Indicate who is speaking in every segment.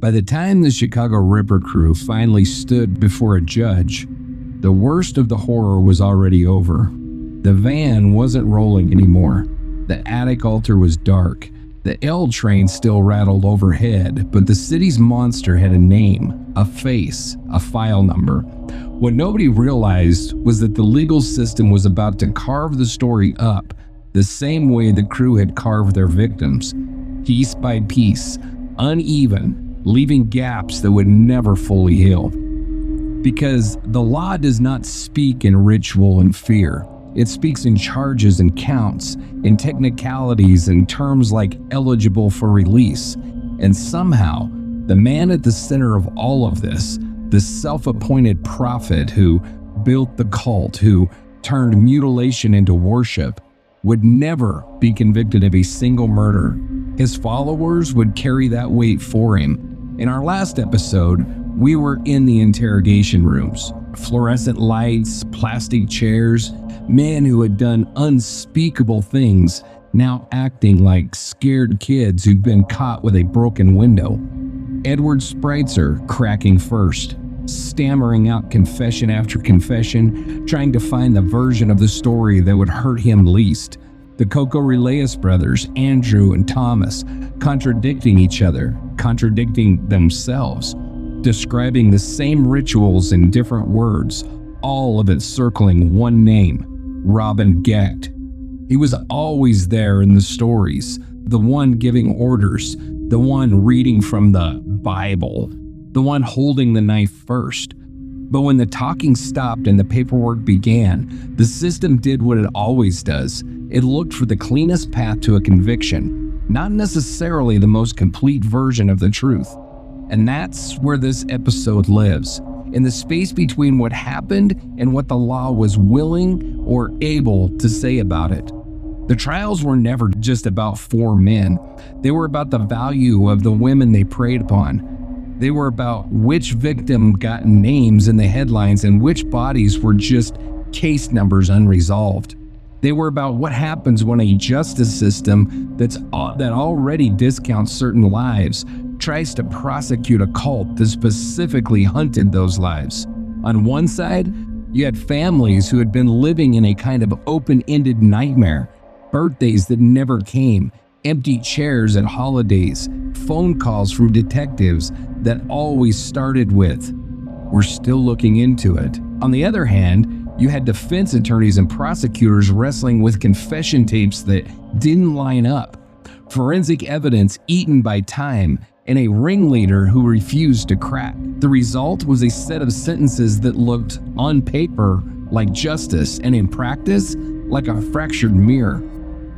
Speaker 1: By the time the Chicago Ripper crew finally stood before a judge, the worst of the horror was already over. The van wasn't rolling anymore. The attic altar was dark. The L train still rattled overhead, but the city's monster had a name, a face, a file number. What nobody realized was that the legal system was about to carve the story up the same way the crew had carved their victims, piece by piece, uneven, leaving gaps that would never fully heal. Because the law does not speak in ritual and fear. It speaks in charges and counts, in technicalities and terms like eligible for release. And somehow, the man at the center of all of this, the self-appointed prophet who built the cult, who turned mutilation into worship, would never be convicted of a single murder. His followers would carry that weight for him. In our last episode, we were in the interrogation rooms. Fluorescent lights, plastic chairs, men who had done unspeakable things, now acting like scared kids who'd been caught with a broken window. Edward Spreitzer cracking first, stammering out confession after confession, trying to find the version of the story that would hurt him least. The Kokoraleis brothers, Andrew and Thomas, contradicting each other, contradicting themselves, describing the same rituals in different words, all of it circling one name, Robin Gecht. He was always there in the stories, the one giving orders, the one reading from the Bible, the one holding the knife first. But when the talking stopped and the paperwork began, the system did what it always does. It looked for the cleanest path to a conviction, not necessarily the most complete version of the truth. And that's where this episode lives, in the space between what happened and what the law was willing or able to say about it. The trials were never just about four men. They were about the value of the women they preyed upon. They were about which victim got names in the headlines and which bodies were just case numbers unresolved. They were about what happens when a justice system that already discounts certain lives tries to prosecute a cult that specifically hunted those lives. On one side, you had families who had been living in a kind of open-ended nightmare, birthdays that never came, empty chairs at holidays, phone calls from detectives that always started with, "We're still looking into it." On the other hand, you had defense attorneys and prosecutors wrestling with confession tapes that didn't line up, forensic evidence eaten by time, and a ringleader who refused to crack. The result was a set of sentences that looked, on paper, like justice, and in practice, like a fractured mirror.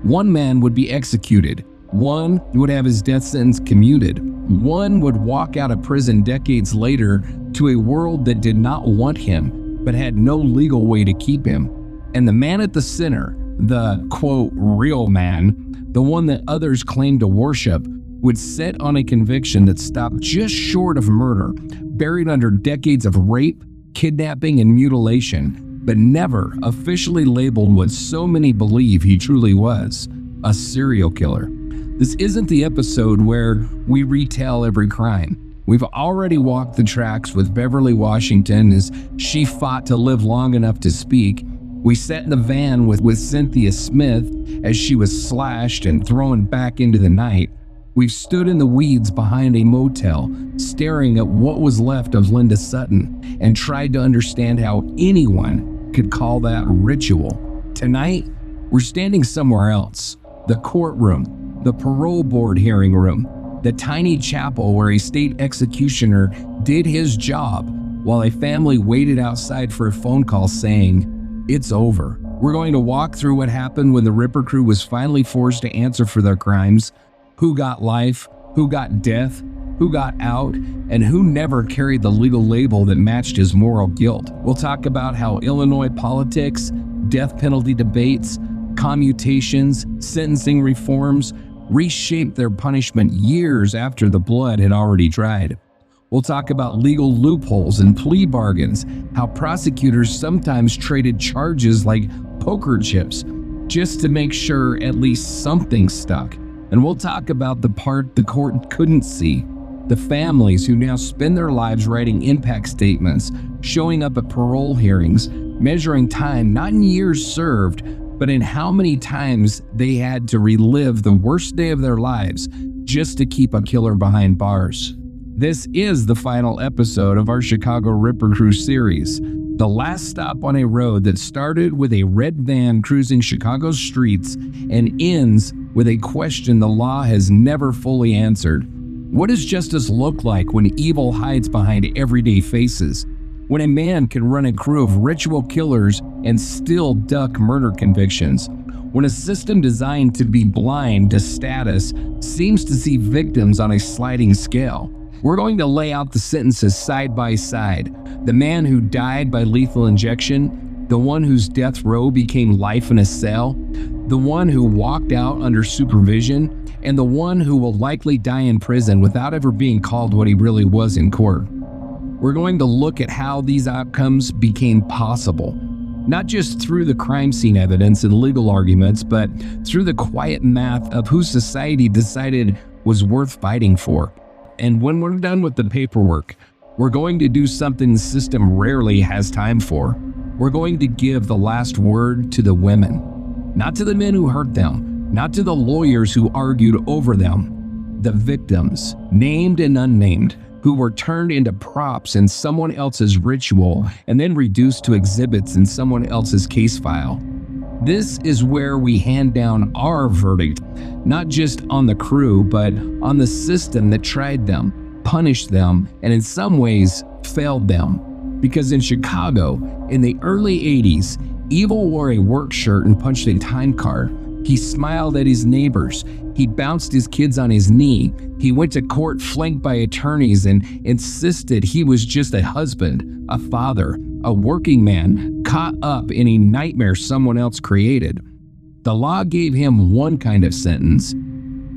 Speaker 1: One man would be executed. One would have his death sentence commuted. One would walk out of prison decades later to a world that did not want him, but had no legal way to keep him. And the man at the center, the, quote, real man, the one that others claimed to worship, would sit on a conviction that stopped just short of murder, buried under decades of rape, kidnapping, and mutilation, but never officially labeled what so many believe he truly was, a serial killer. This isn't the episode where we retell every crime. We've already walked the tracks with Beverly Washington as she fought to live long enough to speak. We sat in the van with Cynthia Smith as she was slashed and thrown back into the night. We've stood in the weeds behind a motel, staring at what was left of Linda Sutton, and tried to understand how anyone could call that ritual. Tonight, we're standing somewhere else. The courtroom, the parole board hearing room, the tiny chapel where a state executioner did his job while a family waited outside for a phone call saying, "It's over." We're going to walk through what happened when the Ripper crew was finally forced to answer for their crimes, who got life, who got death, who got out, and who never carried the legal label that matched his moral guilt. We'll talk about how Illinois politics, death penalty debates, commutations, sentencing reforms reshaped their punishment years after the blood had already dried. We'll talk about legal loopholes and plea bargains, how prosecutors sometimes traded charges like poker chips just to make sure at least something stuck. And we'll talk about the part the court couldn't see, The families who now spend their lives writing impact statements, showing up at parole hearings, measuring time not in years served, but in how many times they had to relive the worst day of their lives just to keep a killer behind bars. This is the final episode of our Chicago Ripper Crew series, the last stop on a road that started with a red van cruising Chicago's streets and ends with a question the law has never fully answered. What does justice look like when evil hides behind everyday faces? When a man can run a crew of ritual killers and still duck murder convictions? When a system designed to be blind to status seems to see victims on a sliding scale? We're going to lay out the sentences side by side. The man who died by lethal injection, the one whose death row became life in a cell, the one who walked out under supervision, and the one who will likely die in prison without ever being called what he really was in court. We're going to look at how these outcomes became possible, not just through the crime scene evidence and legal arguments, but through the quiet math of who society decided was worth fighting for. And when we're done with the paperwork, we're going to do something the system rarely has time for. We're going to give the last word to the women, not to the men who hurt them, not to the lawyers who argued over them, the victims, named and unnamed, who were turned into props in someone else's ritual and then reduced to exhibits in someone else's case file. This is where we hand down our verdict, not just on the crew, but on the system that tried them, punished them, and in some ways failed them. Because in Chicago, in the early 80s, evil wore a work shirt and punched a time card. He smiled at his neighbors. He bounced his kids on his knee. He went to court flanked by attorneys and insisted he was just a husband, a father, a working man caught up in a nightmare someone else created. The law gave him one kind of sentence.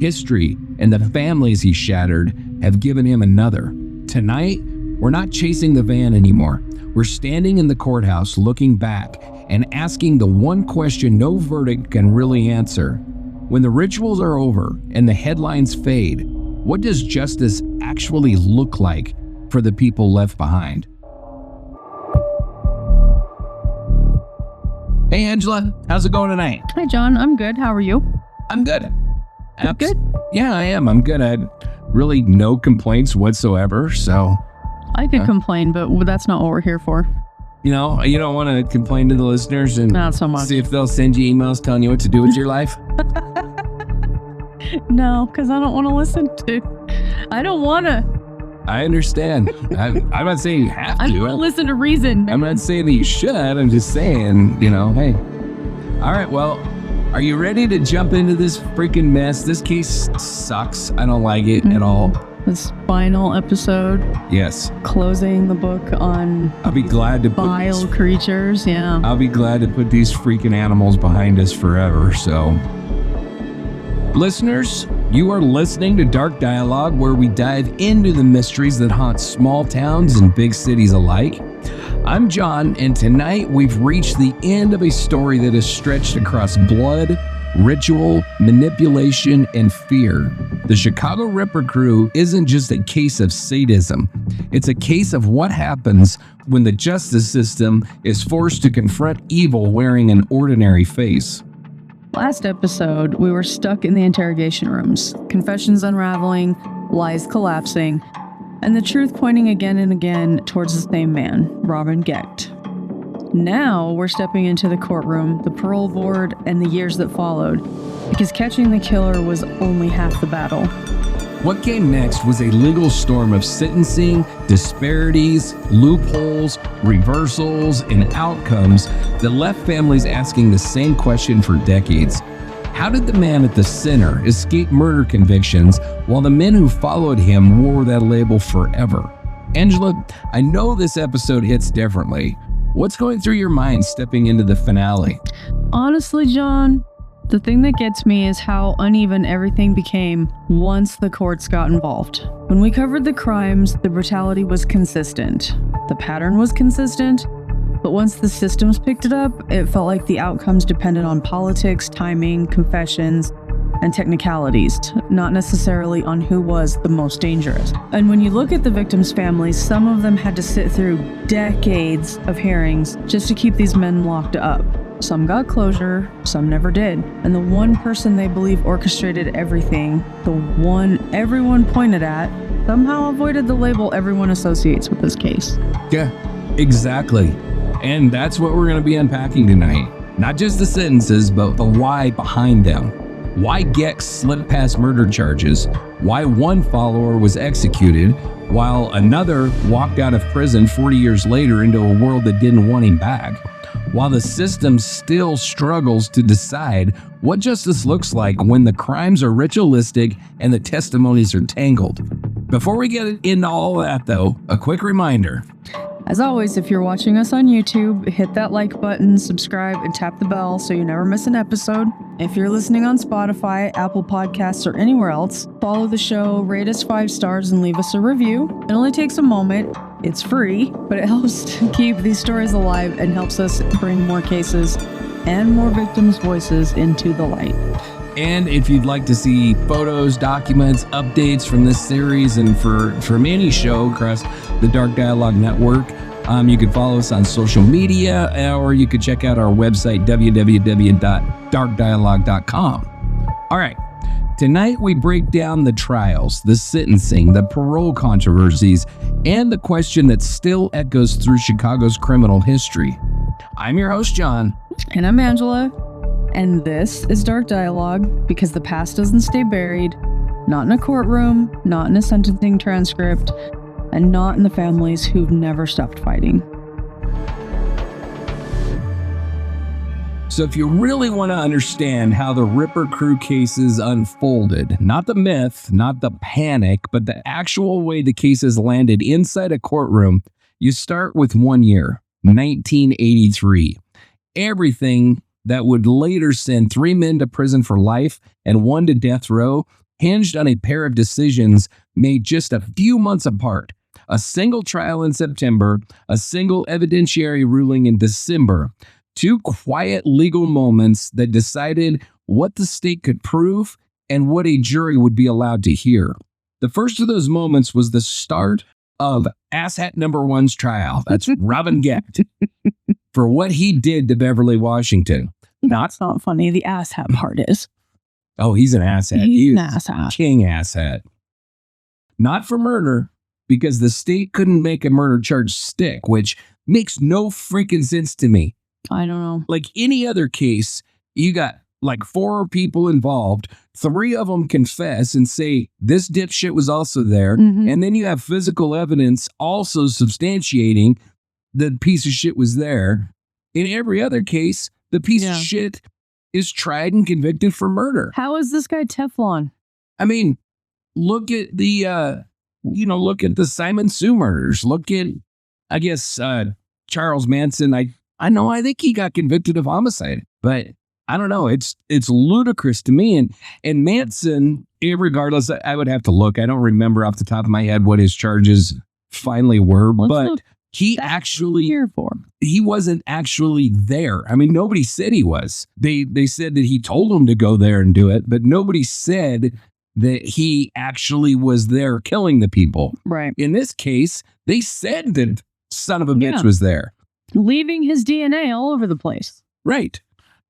Speaker 1: History and the families he shattered have given him another. Tonight, we're not chasing the van anymore. We're standing in the courthouse looking back and asking the one question no verdict can really answer. When the rituals are over and the headlines fade, what does justice actually look like for the people left behind? Hey Angela, how's it going tonight?
Speaker 2: Hi John, I'm good. How are you?
Speaker 1: I'm good.
Speaker 2: Good?
Speaker 1: Yeah, I am. I'm good. I had really no complaints whatsoever, so...
Speaker 2: I could complain, but that's not what we're here for.
Speaker 1: You know, you don't want to complain to the listeners and
Speaker 2: Not so much.
Speaker 1: see if they'll send you emails telling you what to do with your life?
Speaker 2: No, because I don't want to listen to... I don't want to.
Speaker 1: I understand. I'm not saying you have to.
Speaker 2: I don't want to listen to reason.
Speaker 1: I'm not saying that you should. I'm just saying, you know, hey. All right, well, are you ready to jump into this freaking mess? This case sucks. I don't like it at all.
Speaker 2: This final episode.
Speaker 1: Yes.
Speaker 2: Closing the book on
Speaker 1: I'll be glad to put
Speaker 2: vile creatures. Yeah.
Speaker 1: I'll be glad to put these freaking animals behind us forever, so. Listeners, you are listening to Dark Dialogue, where we dive into the mysteries that haunt small towns and big cities alike. I'm John, and tonight we've reached the end of a story that is stretched across blood, ritual, manipulation, and fear. The Chicago Ripper Crew isn't just a case of sadism. It's a case of what happens when the justice system is forced to confront evil wearing an ordinary face.
Speaker 2: Last episode, we were stuck in the interrogation rooms, confessions unraveling, lies collapsing, and the truth pointing again and again towards the same man, Robin Gecht. Now we're stepping into the courtroom, the parole board, and the years that followed, because catching the killer was only half the battle.
Speaker 1: What came next was a legal storm of sentencing, disparities, loopholes, reversals, and outcomes that left families asking the same question for decades. How did the man at the center escape murder convictions while the men who followed him wore that label forever? Angela, I know this episode hits differently. What's going through your mind stepping into the finale?
Speaker 2: Honestly, John, the thing that gets me is how uneven everything became once the courts got involved. When we covered the crimes, the brutality was consistent. The pattern was consistent, but once the systems picked it up, it felt like the outcomes depended on politics, timing, confessions, and technicalities, not necessarily on who was the most dangerous. And when you look at the victims' families, some of them had to sit through decades of hearings just to keep these men locked up. Some got closure, some never did. And the one person they believe orchestrated everything, the one everyone pointed at, somehow avoided the label everyone associates with this case.
Speaker 1: Yeah, exactly. And that's what we're going to be unpacking tonight. Not just the sentences, but the why behind them. Why Gecht slipped past murder charges. Why one follower was executed, while another walked out of prison 40 years later into a world that didn't want him back. While the system still struggles to decide what justice looks like when the crimes are ritualistic and the testimonies are tangled. Before we get into all that, though, a quick reminder.
Speaker 2: As always, if you're watching us on YouTube, hit that like button, subscribe, and tap the bell so you never miss an episode. If you're listening on Spotify, Apple Podcasts, or anywhere else, follow the show, rate us 5 stars, and leave us a review. It only takes a moment. It's free, but it helps to keep these stories alive and helps us bring more cases and more victims' voices into the light.
Speaker 1: And if you'd like to see photos, documents, updates from this series and from any show across the Dark Dialogue Network, you can follow us on social media, or you can check out our website, www.darkdialogue.com. All right. Tonight, we break down the trials, the sentencing, the parole controversies, and the question that still echoes through Chicago's criminal history. I'm your host, John.
Speaker 2: And I'm Angela. And this is Dark Dialogue, because the past doesn't stay buried, not in a courtroom, not in a sentencing transcript, and not in the families who've never stopped fighting.
Speaker 1: So if you really want to understand how the Ripper Crew cases unfolded, not the myth, not the panic, but the actual way the cases landed inside a courtroom, you start with 1 year, 1983. Everything that would later send 3 men to prison for life and 1 to death row hinged on a pair of decisions made just a few months apart. A single trial in September, a single evidentiary ruling in December. 2 quiet legal moments that decided what the state could prove and what a jury would be allowed to hear. The first of those moments was the start of asshat number 1's trial. That's Robin Gecht for what he did to Beverly Washington.
Speaker 2: That's not funny. The asshat part is.
Speaker 1: Oh, he's an asshat.
Speaker 2: He's an asshat.
Speaker 1: King asshat. Not for murder, because the state couldn't make a murder charge stick, which makes no freaking sense to me.
Speaker 2: I don't know.
Speaker 1: Like any other case, you got like 4 people involved. 3 of them confess and say this dipshit was also there.
Speaker 2: Mm-hmm.
Speaker 1: And then you have physical evidence also substantiating the piece of shit was there. In every other case, the piece of shit is tried and convicted for murder.
Speaker 2: How is this guy Teflon?
Speaker 1: I mean, look at the, look at the Simon Sue murders. Look at, I guess, Charles Manson. I think he got convicted of homicide, but I don't know. It's ludicrous to me. And Manson, regardless, I would have to look. I don't remember off the top of my head what his charges finally were, but he wasn't actually there. I mean, nobody said he was. They said that he told them to go there and do it, but nobody said that he actually was there killing the people.
Speaker 2: Right.
Speaker 1: In this case, they said that son of a bitch was there.
Speaker 2: Leaving his DNA all over the place.
Speaker 1: Right.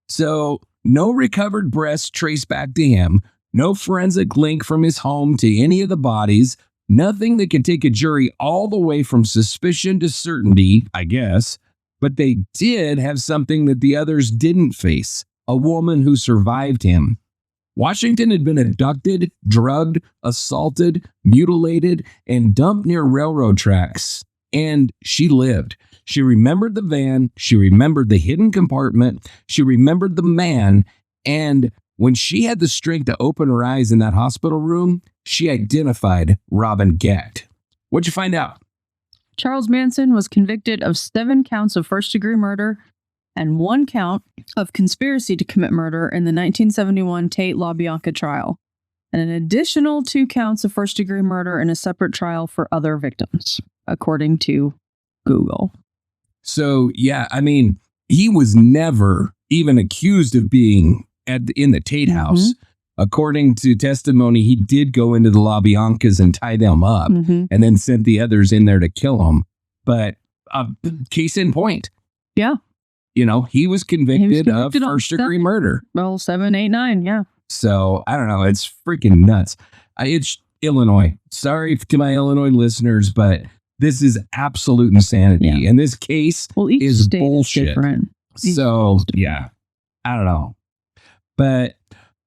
Speaker 1: So no recovered breasts traced back to him, no forensic link from his home to any of the bodies, nothing that could take a jury all the way from suspicion to certainty, I guess. But they did have something that the others didn't face, a woman who survived him. Washington had been abducted, drugged, assaulted, mutilated, and dumped near railroad tracks. And she lived. She remembered the van. She remembered the hidden compartment. She remembered the man. And when she had the strength to open her eyes in that hospital room, she identified Robin Gecht. What'd you find out?
Speaker 2: Charles Manson was convicted of 7 counts of first-degree murder and 1 count of conspiracy to commit murder in the 1971 Tate LaBianca trial, and an additional 2 counts of first-degree murder in a separate trial for other victims, according to Google.
Speaker 1: So, yeah, I mean, he was never even accused of being in the Tate house. According to testimony, he did go into the LaBiancas and tie them up and then sent the others in there to kill them. But case in point.
Speaker 2: Yeah.
Speaker 1: You know, he was convicted of first-degree murder.
Speaker 2: Well, 7, 8, 9, yeah.
Speaker 1: So, I don't know. It's freaking nuts. It's Illinois. Sorry to my Illinois listeners, but this is absolute insanity. Yeah. And this case is bullshit. Different. So, yeah, I don't know. But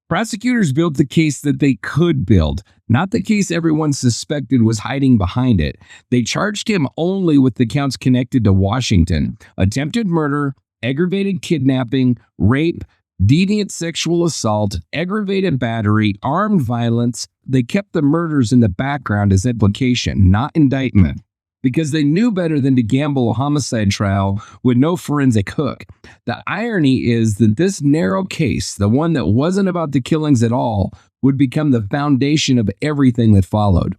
Speaker 1: prosecutors built the case that they could build, not the case everyone suspected was hiding behind it. They charged him only with the counts connected to Washington: attempted murder, aggravated kidnapping, rape, deviant sexual assault, aggravated battery, armed violence. They kept the murders in the background as implication, not indictment, because they knew better than to gamble a homicide trial with no forensic hook. The irony is that this narrow case, the one that wasn't about the killings at all, would become the foundation of everything that followed.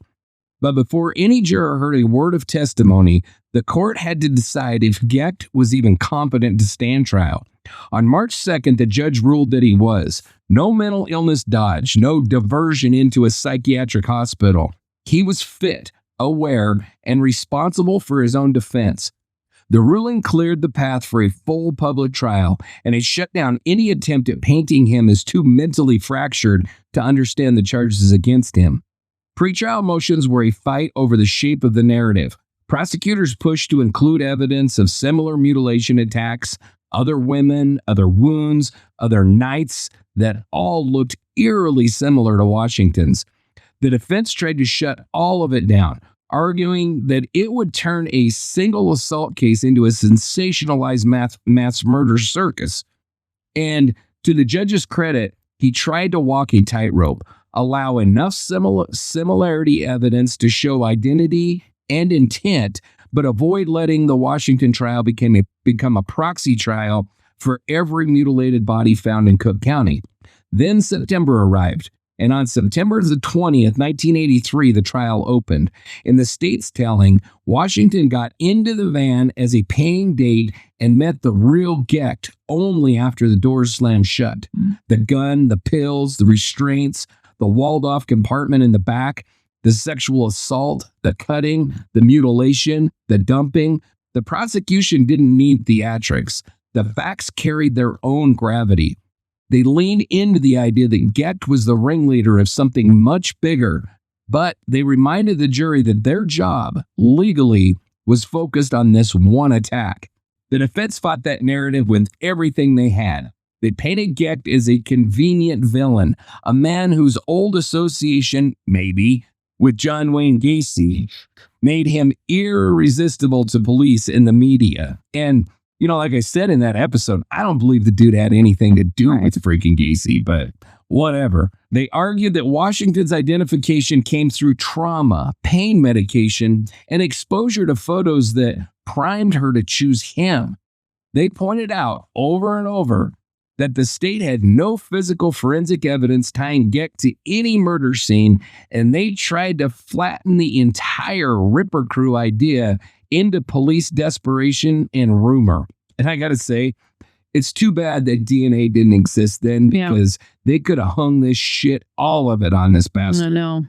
Speaker 1: But before any juror heard a word of testimony, the court had to decide if Gecht was even competent to stand trial. On March 2nd, the judge ruled that he was. No mental illness dodge, no diversion into a psychiatric hospital. He was fit, aware, and responsible for his own defense. The ruling cleared the path for a full public trial, and it shut down any attempt at painting him as too mentally fractured to understand the charges against him. Pretrial motions were a fight over the shape of the narrative. Prosecutors pushed to include evidence of similar mutilation attacks, other women, other wounds, other nights that all looked eerily similar to Washington's. The defense tried to shut all of it down, arguing that it would turn a single assault case into a sensationalized mass murder circus. And to the judge's credit, he tried to walk a tightrope, allow enough similarity evidence to show identity and intent, but avoid letting the Washington trial become a proxy trial for every mutilated body found in Cook County. Then September arrived, and on September the 20th, 1983, the trial opened. In the state's telling, Washington got into the van as a paying date and met the real Gecht only after the doors slammed shut. The gun, the pills, the restraints, the walled-off compartment in the back, the sexual assault, the cutting, the mutilation, the dumping. The prosecution didn't need theatrics. The facts carried their own gravity. They leaned into the idea that Gecht was the ringleader of something much bigger, but they reminded the jury that their job, legally, was focused on this one attack. The defense fought that narrative with everything they had. They painted Gecht as a convenient villain, a man whose old association, maybe, with John Wayne Gacy made him irresistible to police and the media. And, you know, like I said in that episode, I don't believe the dude had anything to do with freaking Gacy, but whatever. They argued that Washington's identification came through trauma, pain medication, and exposure to photos that primed her to choose him. They pointed out over and over that the state had no physical forensic evidence tying Gecht to any murder scene, and they tried to flatten the entire Ripper Crew idea into police desperation and rumor. And I gotta say, it's too bad that DNA didn't exist then, because they could have hung this shit, all of it, on this bastard.
Speaker 2: I know.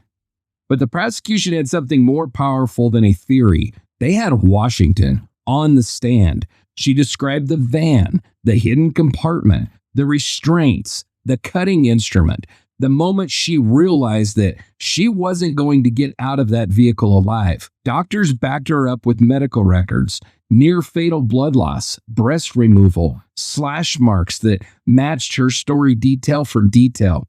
Speaker 1: But the prosecution had something more powerful than a theory. They had Washington on the stand. She described the van, the hidden compartment, the restraints, the cutting instrument. The moment she realized that she wasn't going to get out of that vehicle alive, doctors backed her up with medical records, near fatal blood loss, breast removal, slash marks that matched her story detail for detail.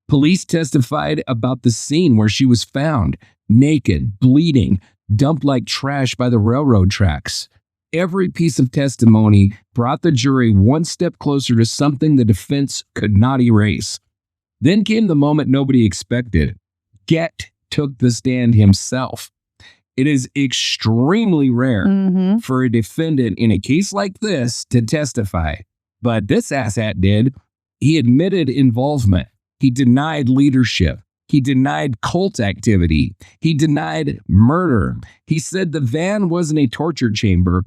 Speaker 1: Police testified about the scene where she was found, naked, bleeding, dumped like trash by the railroad tracks. Every piece of testimony brought the jury one step closer to something the defense could not erase. Then came the moment nobody expected. Gecht took the stand himself. It is extremely rare for a defendant in a case like this to testify, but this asshat did. He admitted involvement. He denied leadership. He denied cult activity. He denied murder. He said the van wasn't a torture chamber,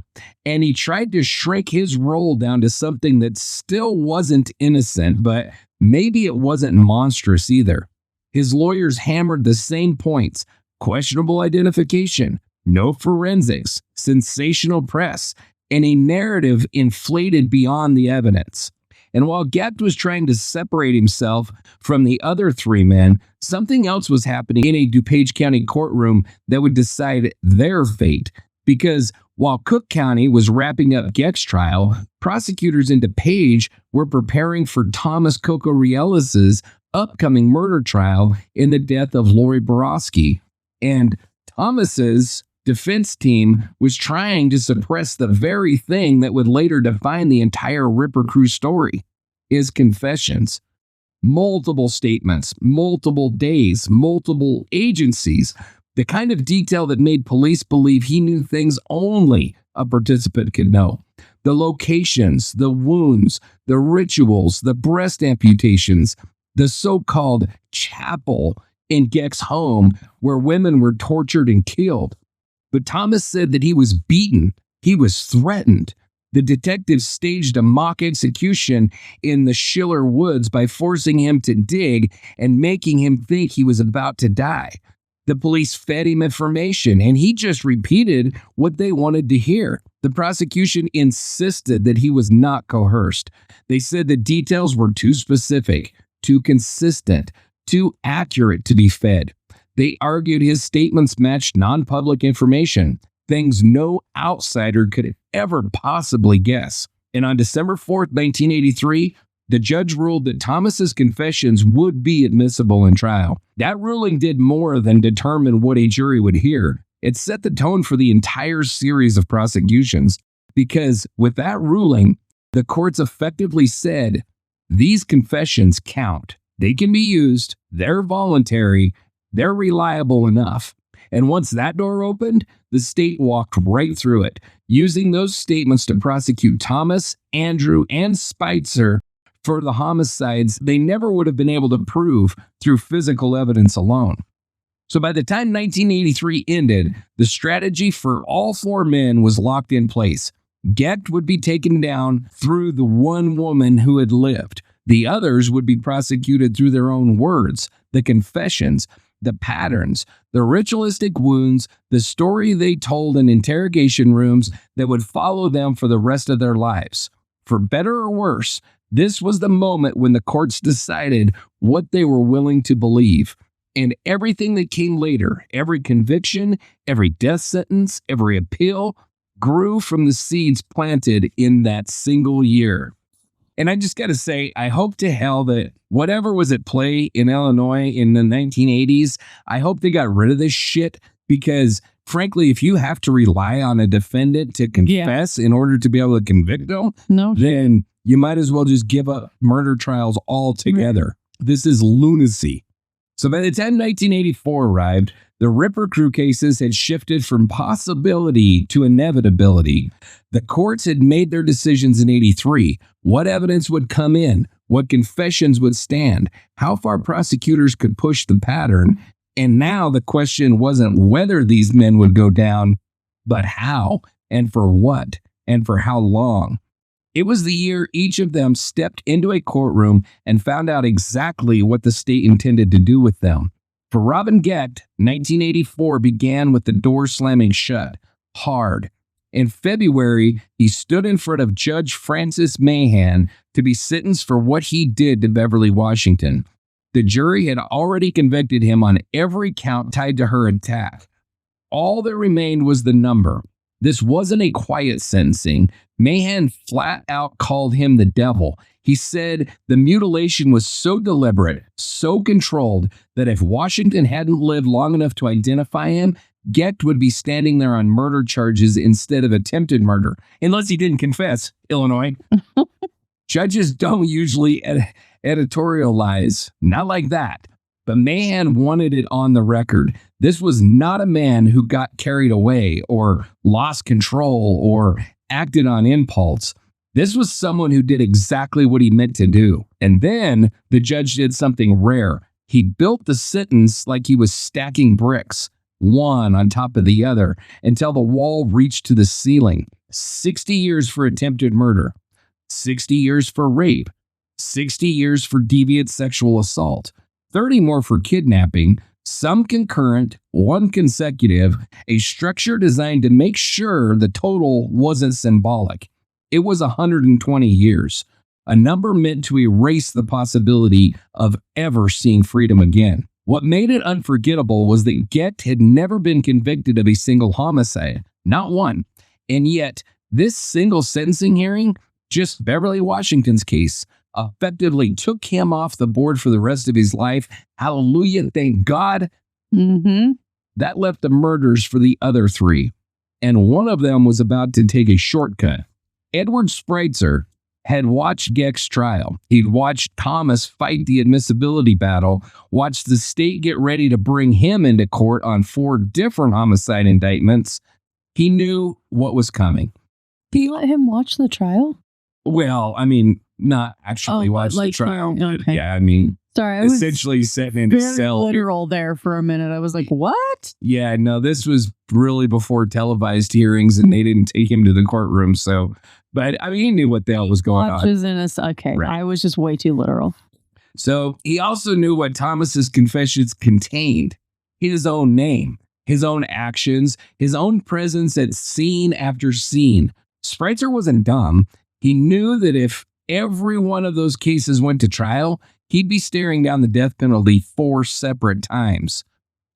Speaker 1: and he tried to shrink his role down to something that still wasn't innocent, but maybe it wasn't monstrous either. His lawyers hammered the same points: questionable identification, no forensics, sensational press, and a narrative inflated beyond the evidence. And while Gecht was trying to separate himself from the other three men, something else was happening in a DuPage County courtroom that would decide their fate. Because while Cook County was wrapping up Gecht's trial, prosecutors in DuPage were preparing for Thomas Kokoraleis' upcoming murder trial in the death of Lori Borowski. And Thomas's defense team was trying to suppress the very thing that would later define the entire Ripper Crew story: his confessions. Multiple statements, multiple days, multiple agencies, the kind of detail that made police believe he knew things only a participant could know. The locations, the wounds, the rituals, the breast amputations, the so-called chapel in Gecht's home where women were tortured and killed. But Thomas said that he was beaten, he was threatened. The detectives staged a mock execution in the Schiller Woods by forcing him to dig and making him think he was about to die. The police fed him information, and he just repeated what they wanted to hear. The prosecution insisted that he was not coerced. They said the details were too specific, too consistent, too accurate to be fed. They argued his statements matched non-public information, things no outsider could ever possibly guess. And on December 4th, 1983, the judge ruled that Thomas's confessions would be admissible in trial. That ruling did more than determine what a jury would hear. It set the tone for the entire series of prosecutions, because with that ruling, the courts effectively said, these confessions count. They can be used, they're voluntary, they're reliable enough. And once that door opened, the state walked right through it, using those statements to prosecute Thomas, Andrew, and Spreitzer for the homicides they never would have been able to prove through physical evidence alone. So by the time 1983 ended, the strategy for all four men was locked in place. Gecht would be taken down through the one woman who had lived. The others would be prosecuted through their own words, the confessions, the patterns, the ritualistic wounds, the story they told in interrogation rooms that would follow them for the rest of their lives. For better or worse, this was the moment when the courts decided what they were willing to believe. And everything that came later, every conviction, every death sentence, every appeal, grew from the seeds planted in that single year. And I just got to say, I hope to hell that whatever was at play in Illinois in the 1980s, I hope they got rid of this shit, because frankly, if you have to rely on a defendant to confess in order to be able to convict them, then you might as well just give up murder trials altogether. This is lunacy. So by the time 1984 arrived, the Ripper Crew cases had shifted from possibility to inevitability. The courts had made their decisions in 83. What evidence would come in? What confessions would stand? How far prosecutors could push the pattern? And now the question wasn't whether these men would go down, but how, and for what, and for how long. It was the year each of them stepped into a courtroom and found out exactly what the state intended to do with them. For Robin Gecht, 1984 began with the door slamming shut, hard. In February, he stood in front of Judge Francis Mahan to be sentenced for what he did to Beverly Washington. The jury had already convicted him on every count tied to her attack. All that remained was the number. This wasn't a quiet sentencing. Mahan flat out called him the devil. He said the mutilation was so deliberate, so controlled, that if Washington hadn't lived long enough to identify him, Gecht would be standing there on murder charges instead of attempted murder, unless he didn't confess, Illinois. Judges don't usually editorialize, not like that. But Mahan wanted it on the record. This was not a man who got carried away or lost control or acted on impulse. This was someone who did exactly what he meant to do. And then the judge did something rare. He built the sentence like he was stacking bricks, one on top of the other, until the wall reached to the ceiling. 60 years for attempted murder, 60 years for rape, 60 years for deviant sexual assault, 30 more for kidnapping, some concurrent, one consecutive, a structure designed to make sure the total wasn't symbolic. It was 120 years, a number meant to erase the possibility of ever seeing freedom again. What made it unforgettable was that Gecht had never been convicted of a single homicide, not one. And yet, this single sentencing hearing, just Beverly Washington's case, effectively took him off the board for the rest of his life. Hallelujah, thank God. That left the murders for the other three, and one of them was about to take a shortcut. Edward Spreitzer had watched Gecht's trial. He'd watched Thomas fight the admissibility battle, watched the state get ready to bring him into court on 4 different homicide indictments. He knew what was coming.
Speaker 2: Did you let him watch the trial?
Speaker 1: Well, I mean, not actually watch the trial.
Speaker 2: Okay.
Speaker 1: Yeah, I mean,
Speaker 2: sorry, I was
Speaker 1: essentially sitting in a
Speaker 2: very
Speaker 1: cell.
Speaker 2: literal there for a minute. I was like, what?
Speaker 1: Yeah, no, this was really before televised hearings, and they didn't take him to the courtroom. So, but I mean, he knew what the hell was going on.
Speaker 2: Okay,
Speaker 1: Right.
Speaker 2: I was just way too literal.
Speaker 1: So he also knew what Thomas's confessions contained: his own name, his own actions, his own presence at scene after scene. Spreitzer wasn't dumb. He knew that if every one of those cases went to trial, he'd be staring down the death penalty 4 separate times.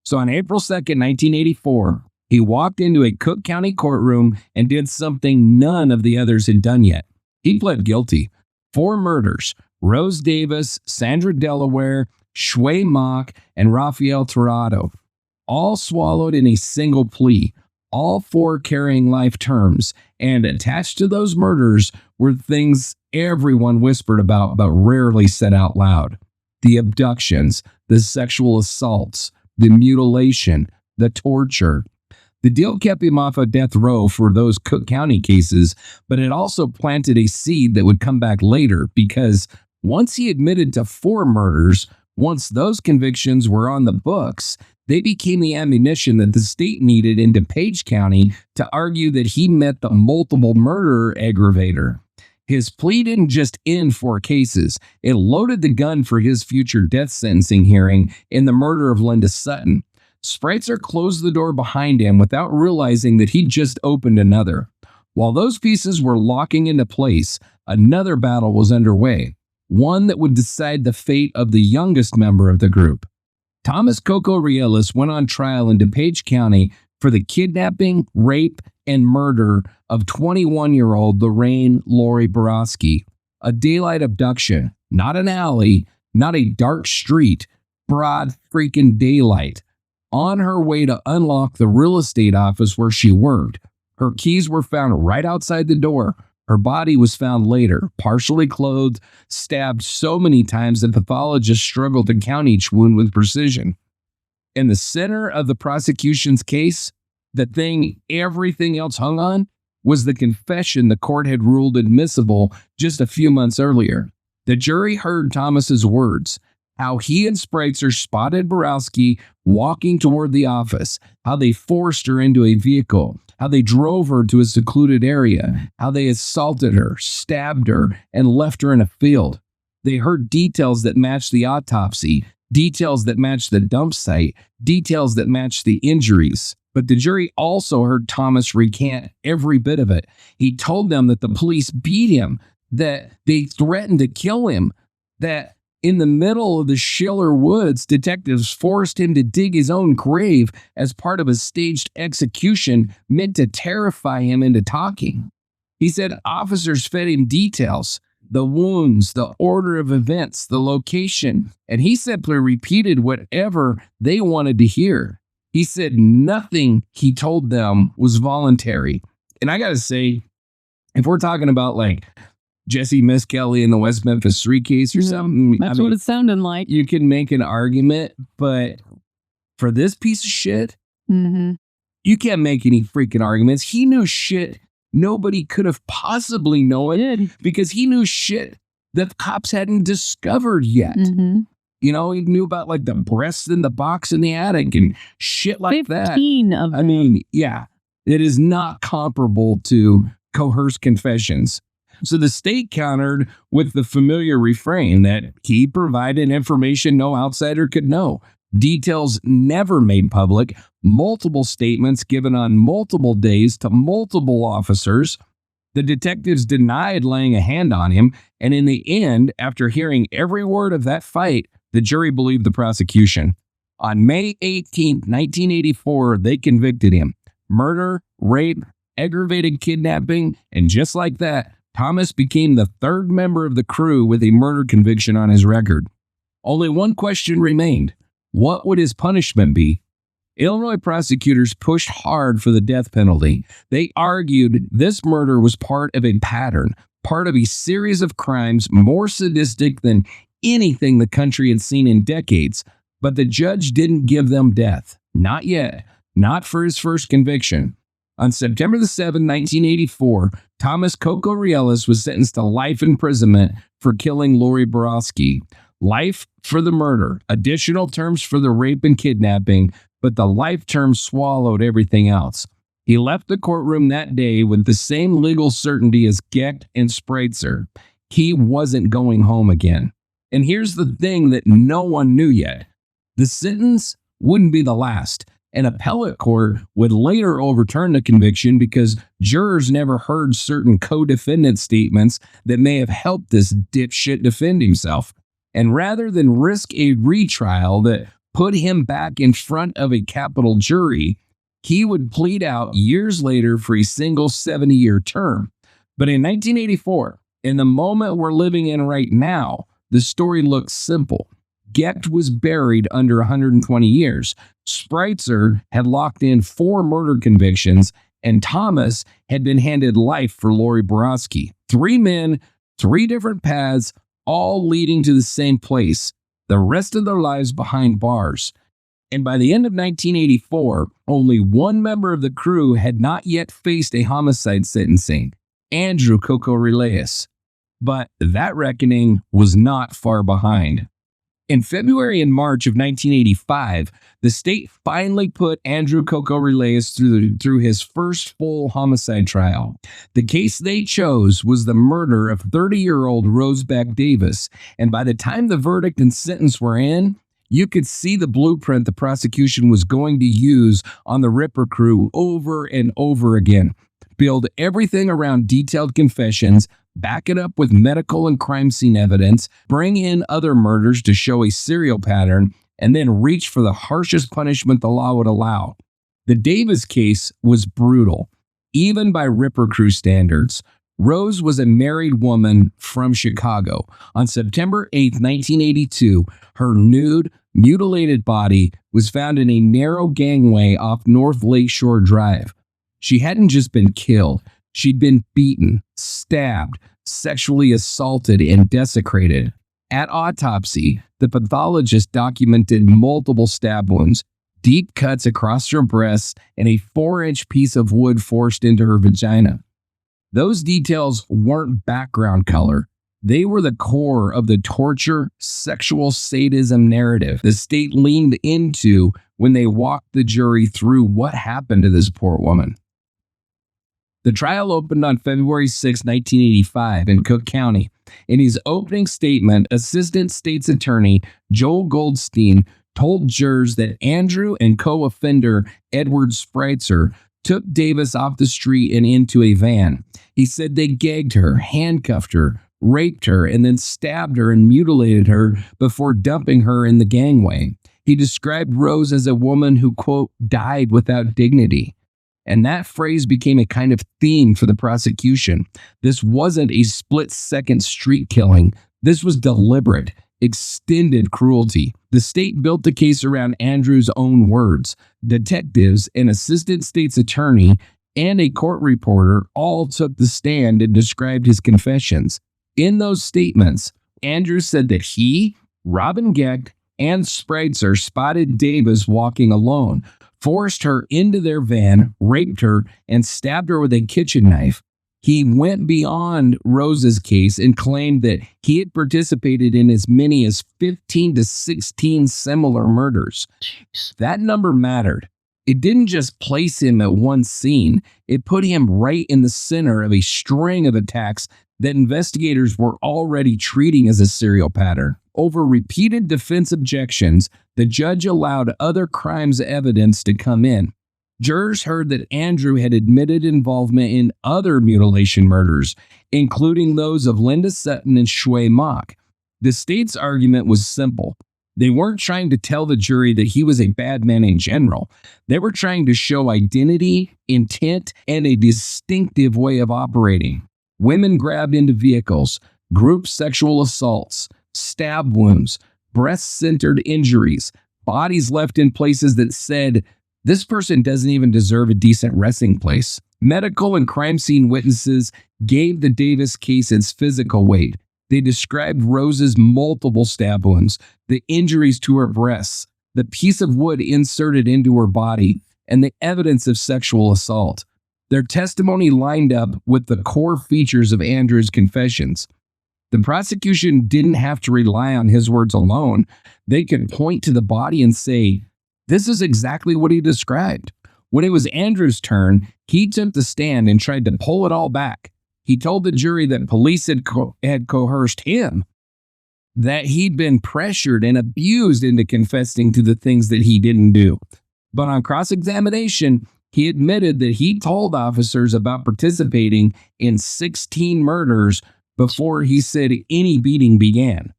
Speaker 1: So on April 2nd, 1984, he walked into a Cook County courtroom and did something none of the others had done yet. He pled guilty. 4 murders: Rose Davis, Sandra Delaware, Shui Mock, and Rafael Tirado, all swallowed in a single plea, all 4 carrying life terms. And attached to those murders were things everyone whispered about but rarely said out loud: the abductions, the sexual assaults, the mutilation, the torture. The deal kept him off of death row for those Cook County cases, but it also planted a seed that would come back later, because once he admitted to 4 murders, once those convictions were on the books, they became the ammunition that the state needed in DuPage County to argue that he met the multiple murder aggravator. His plea didn't just end 4 cases. It loaded the gun for his future death sentencing hearing in the murder of Linda Sutton. Spreitzer closed the door behind him without realizing that he'd just opened another. While those pieces were locking into place, another battle was underway, one that would decide the fate of the youngest member of the group. Thomas Kokoraleis went on trial in DuPage County for the kidnapping, rape, and murder of 21-year-old Lorraine Lori Borowski. A daylight abduction, not an alley, not a dark street, broad freaking daylight. On her way to unlock the real estate office where she worked, her keys were found right outside the door. Her body was found later, partially clothed, stabbed so many times that pathologists struggled to count each wound with precision. In the center of the prosecution's case, the thing everything else hung on, was the confession the court had ruled admissible just a few months earlier. The jury heard Thomas's words, how he and Spreitzer spotted Borowski walking toward the office, how they forced her into a vehicle, how they drove her to a secluded area, how they assaulted her, stabbed her, and left her in a field. They heard details that matched the autopsy, details that matched the dump site, details that matched the injuries. But the jury also heard Thomas recant every bit of it. He told them that the police beat him, that they threatened to kill him, that in the middle of the Schiller Woods, detectives forced him to dig his own grave as part of a staged execution meant to terrify him into talking. He said officers fed him details, the wounds, the order of events, the location, and he simply repeated whatever they wanted to hear. He said nothing he told them was voluntary. And I gotta say, if we're talking about like Jesse Miskelly in the West Memphis 3 case or something,
Speaker 2: That's what it sounded like.
Speaker 1: You can make an argument, but for this piece of shit, you can't make any freaking arguments. He knew shit nobody could have possibly known, because he knew shit that the cops hadn't discovered yet. You know, he knew about like the breasts in the box in the attic and shit like
Speaker 2: 15
Speaker 1: that.
Speaker 2: of them.
Speaker 1: I mean, yeah, it is not comparable to coerced confessions. So the state countered with the familiar refrain that he provided information no outsider could know. Details never made public, multiple statements given on multiple days to multiple officers. The detectives denied laying a hand on him, and in the end, after hearing every word of that fight, the jury believed the prosecution. On May 18, 1984, they convicted him. Murder, rape, aggravated kidnapping, and just like that, Thomas became the third member of the crew with a murder conviction on his record. Only one question remained. What would his punishment be? Illinois prosecutors pushed hard for the death penalty. They argued this murder was part of a pattern, part of a series of crimes more sadistic than anything the country had seen in decades. But the judge didn't give them death. Not yet. Not for his first conviction. On September 7, 1984, Thomas Kokoraleis was sentenced to life imprisonment for killing Lori Borowski. Life for the murder, additional terms for the rape and kidnapping, but the life term swallowed everything else. He left the courtroom that day with the same legal certainty as Gecht and Spreitzer. He wasn't going home again. And here's the thing that no one knew yet. The sentence wouldn't be the last. An appellate court would later overturn the conviction because jurors never heard certain co-defendant statements that may have helped this dipshit defend himself. And rather than risk a retrial that put him back in front of a capital jury, he would plead out years later for a single 70-year term. But in 1984, in the moment we're living in right now, the story looks simple. Gecht was buried under 120 years. Spreitzer had locked in 4 murder convictions, and Thomas had been handed life for Lori Borowski. 3 men, 3 different paths, all leading to the same place, the rest of their lives behind bars. And by the end of 1984, only one member of the crew had not yet faced a homicide sentencing, Andrew Kokoraleis. But that reckoning was not far behind. In February and March of 1985, the state finally put Andrew Kokoraleis through his first full homicide trial. The case they chose was the murder of 30-year-old Roseback Davis, and by the time the verdict and sentence were in, you could see the blueprint the prosecution was going to use on the Ripper crew over and over again. Build everything around detailed confessions, back it up with medical and crime scene evidence, bring in other murders to show a serial pattern, and then reach for the harshest punishment the law would allow. The Davis case was brutal, even by Ripper Crew standards. Rose was a married woman from Chicago. On September 8, 1982, her nude, mutilated body was found in a narrow gangway off North Lakeshore Drive. She hadn't just been killed. She'd been beaten, stabbed, sexually assaulted, and desecrated. At autopsy, the pathologist documented multiple stab wounds, deep cuts across her breasts, and a 4-inch piece of wood forced into her vagina. Those details weren't background color. They were the core of the torture, sexual sadism narrative the state leaned into when they walked the jury through what happened to this poor woman. The trial opened on February 6, 1985 in Cook County. In his opening statement, Assistant State's Attorney Joel Goldstein told jurors that Andrew and co-offender Edward Spreitzer took Davis off the street and into a van. He said they gagged her, handcuffed her, raped her, and then stabbed her and mutilated her before dumping her in the gangway. He described Rose as a woman who, quote, died without dignity. And that phrase became a kind of theme for the prosecution. This wasn't a split-second street killing. This was deliberate, extended cruelty. The state built the case around Andrew's own words. Detectives, an assistant state's attorney, and a court reporter all took the stand and described his confessions. In those statements, Andrew said that he, Robin Gecht, and Spreitzer spotted Davis walking alone, forced her into their van, raped her, and stabbed her with a kitchen knife. He went beyond Rose's case and claimed that he had participated in as many as 15 to 16 similar murders.
Speaker 2: Jeez.
Speaker 1: That number mattered. It didn't just place him at one scene, it put him right in the center of a string of attacks that investigators were already treating as a serial pattern. Over repeated defense objections, the judge allowed other crimes evidence to come in. Jurors heard that Andrew had admitted involvement in other mutilation murders, including those of Linda Sutton and Shui Mock. The state's argument was simple. They weren't trying to tell the jury that he was a bad man in general. They were trying to show identity, intent, and a distinctive way of operating. Women grabbed into vehicles, group sexual assaults, stab wounds, breast-centered injuries, bodies left in places that said, this person doesn't even deserve a decent resting place. Medical and crime scene witnesses gave the Davis case its physical weight. They described Rose's multiple stab wounds, the injuries to her breasts, the piece of wood inserted into her body, and the evidence of sexual assault. Their testimony lined up with the core features of Andrew's confessions. The prosecution didn't have to rely on his words alone. They could point to the body and say, this is exactly what he described. When it was Andrew's turn, he took the stand and tried to pull it all back. He told the jury that police had coerced him, that he'd been pressured and abused into confessing to the things that he didn't do. But on cross-examination, he admitted that he told officers about participating in 16 murders before he said any beating began.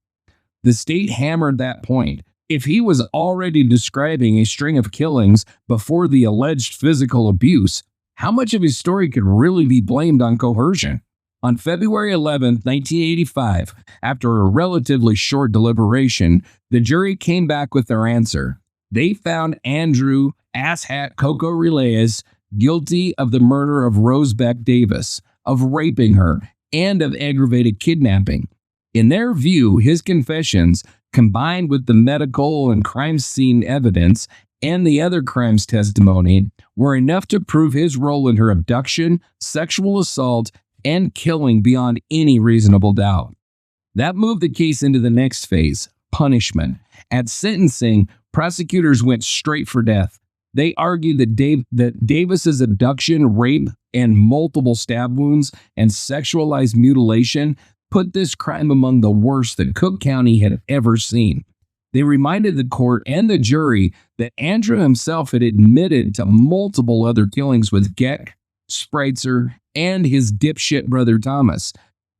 Speaker 1: The state hammered that point. If he was already describing a string of killings before the alleged physical abuse, how much of his story could really be blamed on coercion? On February 11, 1985, after a relatively short deliberation, the jury came back with their answer. They found Andrew "Asshat" Kokoraleis guilty of the murder of Rose Beck Davis, of raping her, and of aggravated kidnapping. In their view, his confessions, combined with the medical and crime scene evidence and the other crimes testimony, were enough to prove his role in her abduction, sexual assault, and killing beyond any reasonable doubt. That moved the case into the next phase, punishment. At sentencing, prosecutors went straight for death. They argued that Davis's abduction, rape, and multiple stab wounds and sexualized mutilation put this crime among the worst that Cook County had ever seen. They reminded the court and the jury that Andrew himself had admitted to multiple other killings with Gecht, Spreitzer, and his dipshit brother Thomas.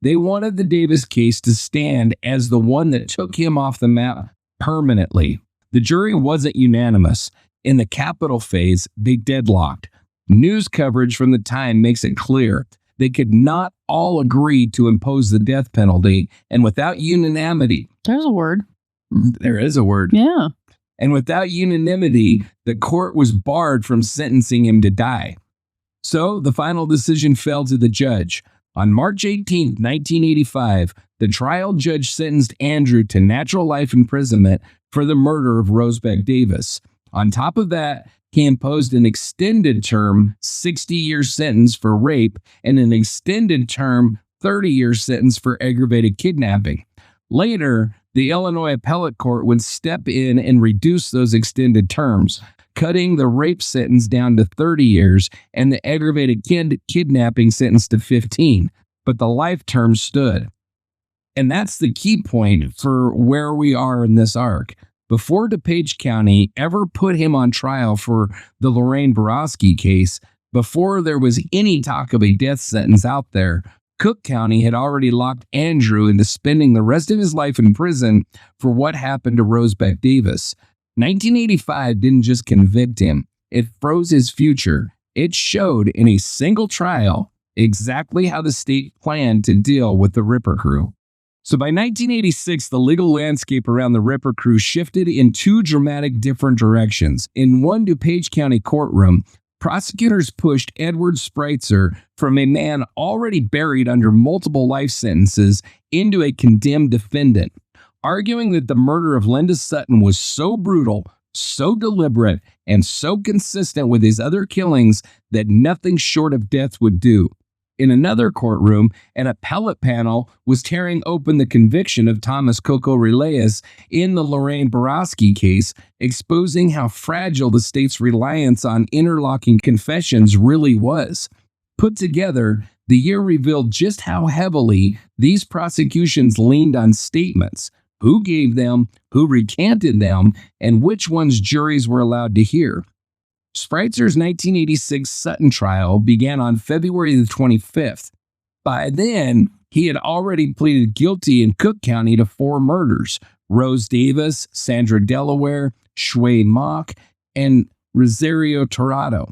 Speaker 1: They wanted the Davis case to stand as the one that took him off the map permanently. The jury wasn't unanimous. In the capital phase, they deadlocked. News coverage from the time makes it clear they could not all agree to impose the death penalty, and without unanimity...
Speaker 2: There's a word.
Speaker 1: There is a word.
Speaker 2: Yeah.
Speaker 1: And without unanimity, the court was barred from sentencing him to die. So the final decision fell to the judge. On March 18, 1985, the trial judge sentenced Andrew to natural life imprisonment for the murder of Rose Beck Davis. On top of that, he imposed an extended term 60-year sentence for rape and an extended term 30-year sentence for aggravated kidnapping. Later, the Illinois Appellate Court would step in and reduce those extended terms, cutting the rape sentence down to 30 years and the aggravated kidnapping sentence to 15. But the life term stood. And that's the key point for where we are in this arc. Before DuPage County ever put him on trial for the Lorraine Borowski case, before there was any talk of a death sentence out there, Cook County had already locked Andrew into spending the rest of his life in prison for what happened to Rose Beck Davis. 1985 didn't just convict him, it froze his future. It showed in a single trial exactly how the state planned to deal with the Ripper Crew. So by 1986, the legal landscape around the Ripper Crew shifted in two dramatic different directions. In one DuPage County courtroom, prosecutors pushed Edward Spreitzer from a man already buried under multiple life sentences into a condemned defendant, arguing that the murder of Linda Sutton was so brutal, so deliberate, and so consistent with his other killings that nothing short of death would do. In another courtroom, an appellate panel was tearing open the conviction of Thomas Kokoraleis in the Lorraine Borowski case, exposing how fragile the state's reliance on interlocking confessions really was. Put together, the year revealed just how heavily these prosecutions leaned on statements, who gave them, who recanted them, and which ones juries were allowed to hear. Spreitzer's 1986 Sutton trial began on February the 25th. By then, he had already pleaded guilty in Cook County to 4 murders: Rose Davis, Sandra Delaware, Shui Mock, and Rosario Torrado,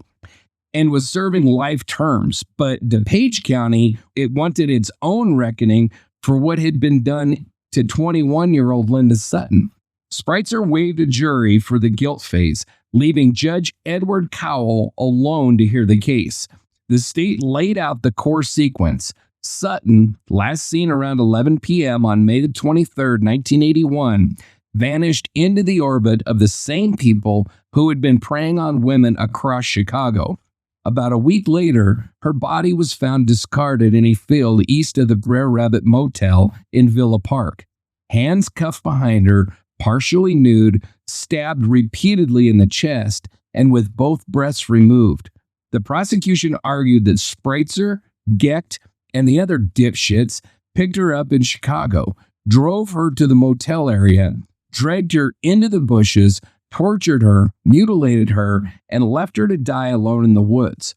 Speaker 1: and was serving life terms. But DuPage County, it wanted its own reckoning for what had been done to 21-year-old Linda Sutton. Spreitzer waived a jury for the guilt phase, leaving Judge Edward Cowell alone to hear the case. The state laid out the core sequence. Sutton, last seen around 11 p.m. on May 23, 1981, vanished into the orbit of the same people who had been preying on women across Chicago. About a week later, her body was found discarded in a field east of the Brer Rabbit Motel in Villa Park. Hands cuffed behind her, partially nude, stabbed repeatedly in the chest, and with both breasts removed. The prosecution argued that Spreitzer, Gecht, and the other dipshits picked her up in Chicago, drove her to the motel area, dragged her into the bushes, tortured her, mutilated her, and left her to die alone in the woods.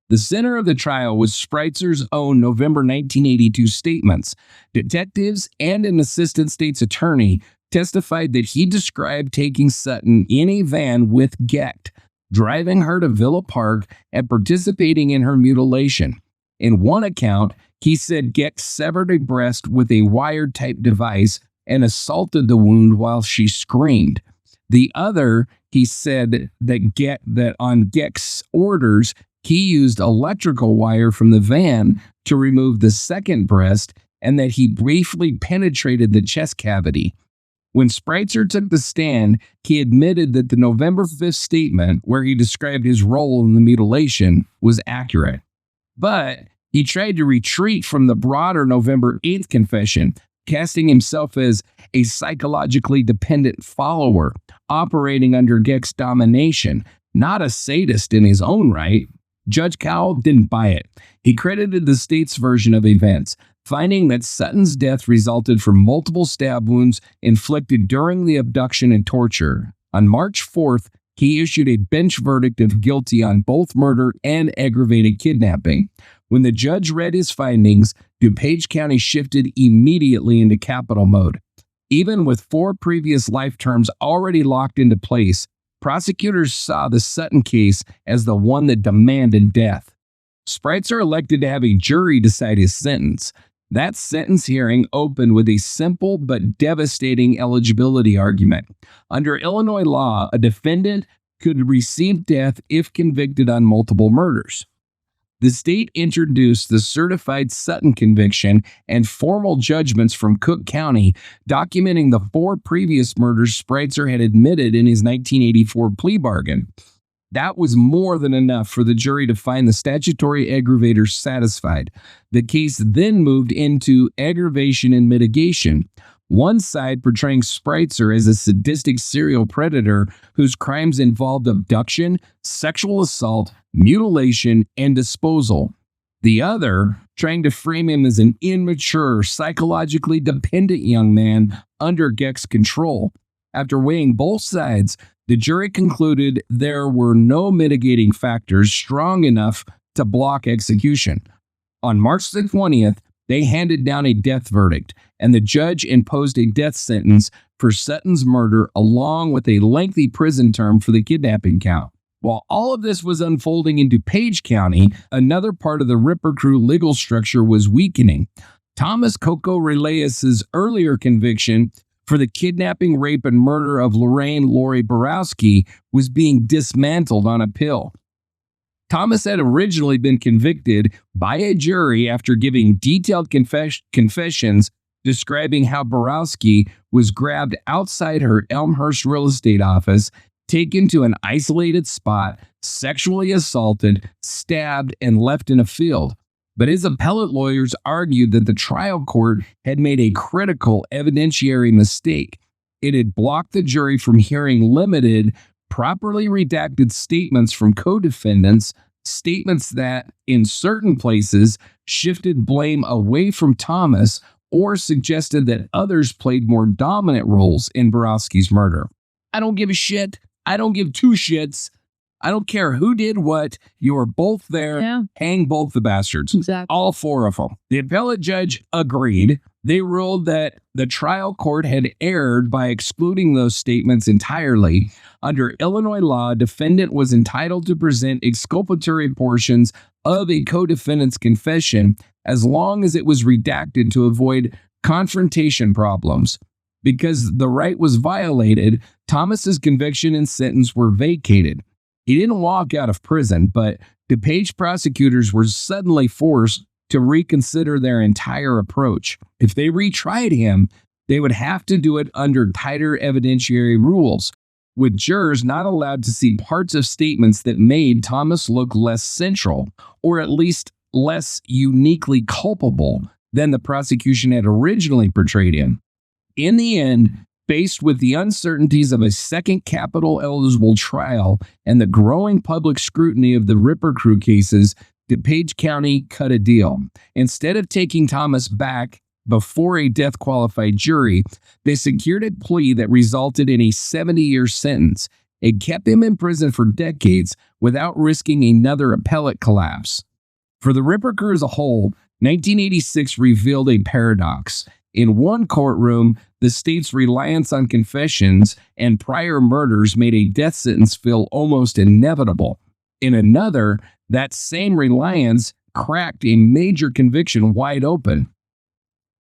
Speaker 1: The center of the trial was Spreitzer's own November 1982 statements. Detectives and an assistant state's attorney testified that he described taking Sutton in a van with Gecht, driving her to Villa Park, and participating in her mutilation. In one account, he said Gecht severed a breast with a wire-type device and assaulted the wound while she screamed. The other, he said that on Gecht's orders, he used electrical wire from the van to remove the second breast, and that he briefly penetrated the chest cavity. When Spreitzer took the stand, he admitted that the November 5th statement, where he described his role in the mutilation, was accurate. But he tried to retreat from the broader November 8th confession, casting himself as a psychologically dependent follower, operating under Gecht's domination, not a sadist in his own right. Judge Cowell didn't buy it. He credited the state's version of events, finding that Sutton's death resulted from multiple stab wounds inflicted during the abduction and torture. On March 4th, he issued a bench verdict of guilty on both murder and aggravated kidnapping. When the judge read his findings, DuPage County shifted immediately into capital mode. Even with 4 previous life terms already locked into place, prosecutors saw the Sutton case as the one that demanded death. Spreitzer elected to have a jury decide his sentence. That sentence hearing opened with a simple but devastating eligibility argument. Under Illinois law, a defendant could receive death if convicted on multiple murders. The state introduced the certified Sutton conviction and formal judgments from Cook County documenting the 4 previous murders Spreitzer had admitted in his 1984 plea bargain. That was more than enough for the jury to find the statutory aggravators satisfied. The case then moved into aggravation and mitigation, one side portraying Spreitzer as a sadistic serial predator whose crimes involved abduction, sexual assault, mutilation, and disposal. The other trying to frame him as an immature, psychologically dependent young man under Gecht's control. After weighing both sides, the jury concluded there were no mitigating factors strong enough to block execution. On March the 20th, they handed down a death verdict, and the judge imposed a death sentence for Sutton's murder along with a lengthy prison term for the kidnapping count. While all of this was unfolding in DuPage County, another part of the Ripper Crew legal structure was weakening. Thomas Kokoraleis' earlier conviction for the kidnapping, rape, and murder of Lorraine Lori Borowski was being dismantled on appeal. Thomas had originally been convicted by a jury after giving detailed confessions describing how Borowski was grabbed outside her Elmhurst real estate office, taken to an isolated spot, sexually assaulted, stabbed, and left in a field. But his appellate lawyers argued that the trial court had made a critical evidentiary mistake. It had blocked the jury from hearing limited, properly redacted statements from co-defendants, statements that, in certain places, shifted blame away from Thomas or suggested that others played more dominant roles in Borowski's murder. I don't give a shit. I don't give two shits. I don't care who did what. You are both there.
Speaker 2: Yeah.
Speaker 1: Hang both the bastards.
Speaker 2: Exactly.
Speaker 1: All four of them. The appellate judge agreed. They ruled that the trial court had erred by excluding those statements entirely. Under Illinois law, a defendant was entitled to present exculpatory portions of a co-defendant's confession as long as it was redacted to avoid confrontation problems. Because the right was violated, Thomas's conviction and sentence were vacated. He didn't walk out of prison, but DuPage prosecutors were suddenly forced to reconsider their entire approach. If they retried him, they would have to do it under tighter evidentiary rules, with jurors not allowed to see parts of statements that made Thomas look less central, or at least less uniquely culpable than the prosecution had originally portrayed him. In the end, faced with the uncertainties of a second capital-eligible trial and the growing public scrutiny of the Ripper Crew cases, DuPage County cut a deal. Instead of taking Thomas back before a death-qualified jury, they secured a plea that resulted in a 70-year sentence. It kept him in prison for decades without risking another appellate collapse. For the Ripper Crew as a whole, 1986 revealed a paradox. In one courtroom, the state's reliance on confessions and prior murders made a death sentence feel almost inevitable. In another, that same reliance cracked a major conviction wide open.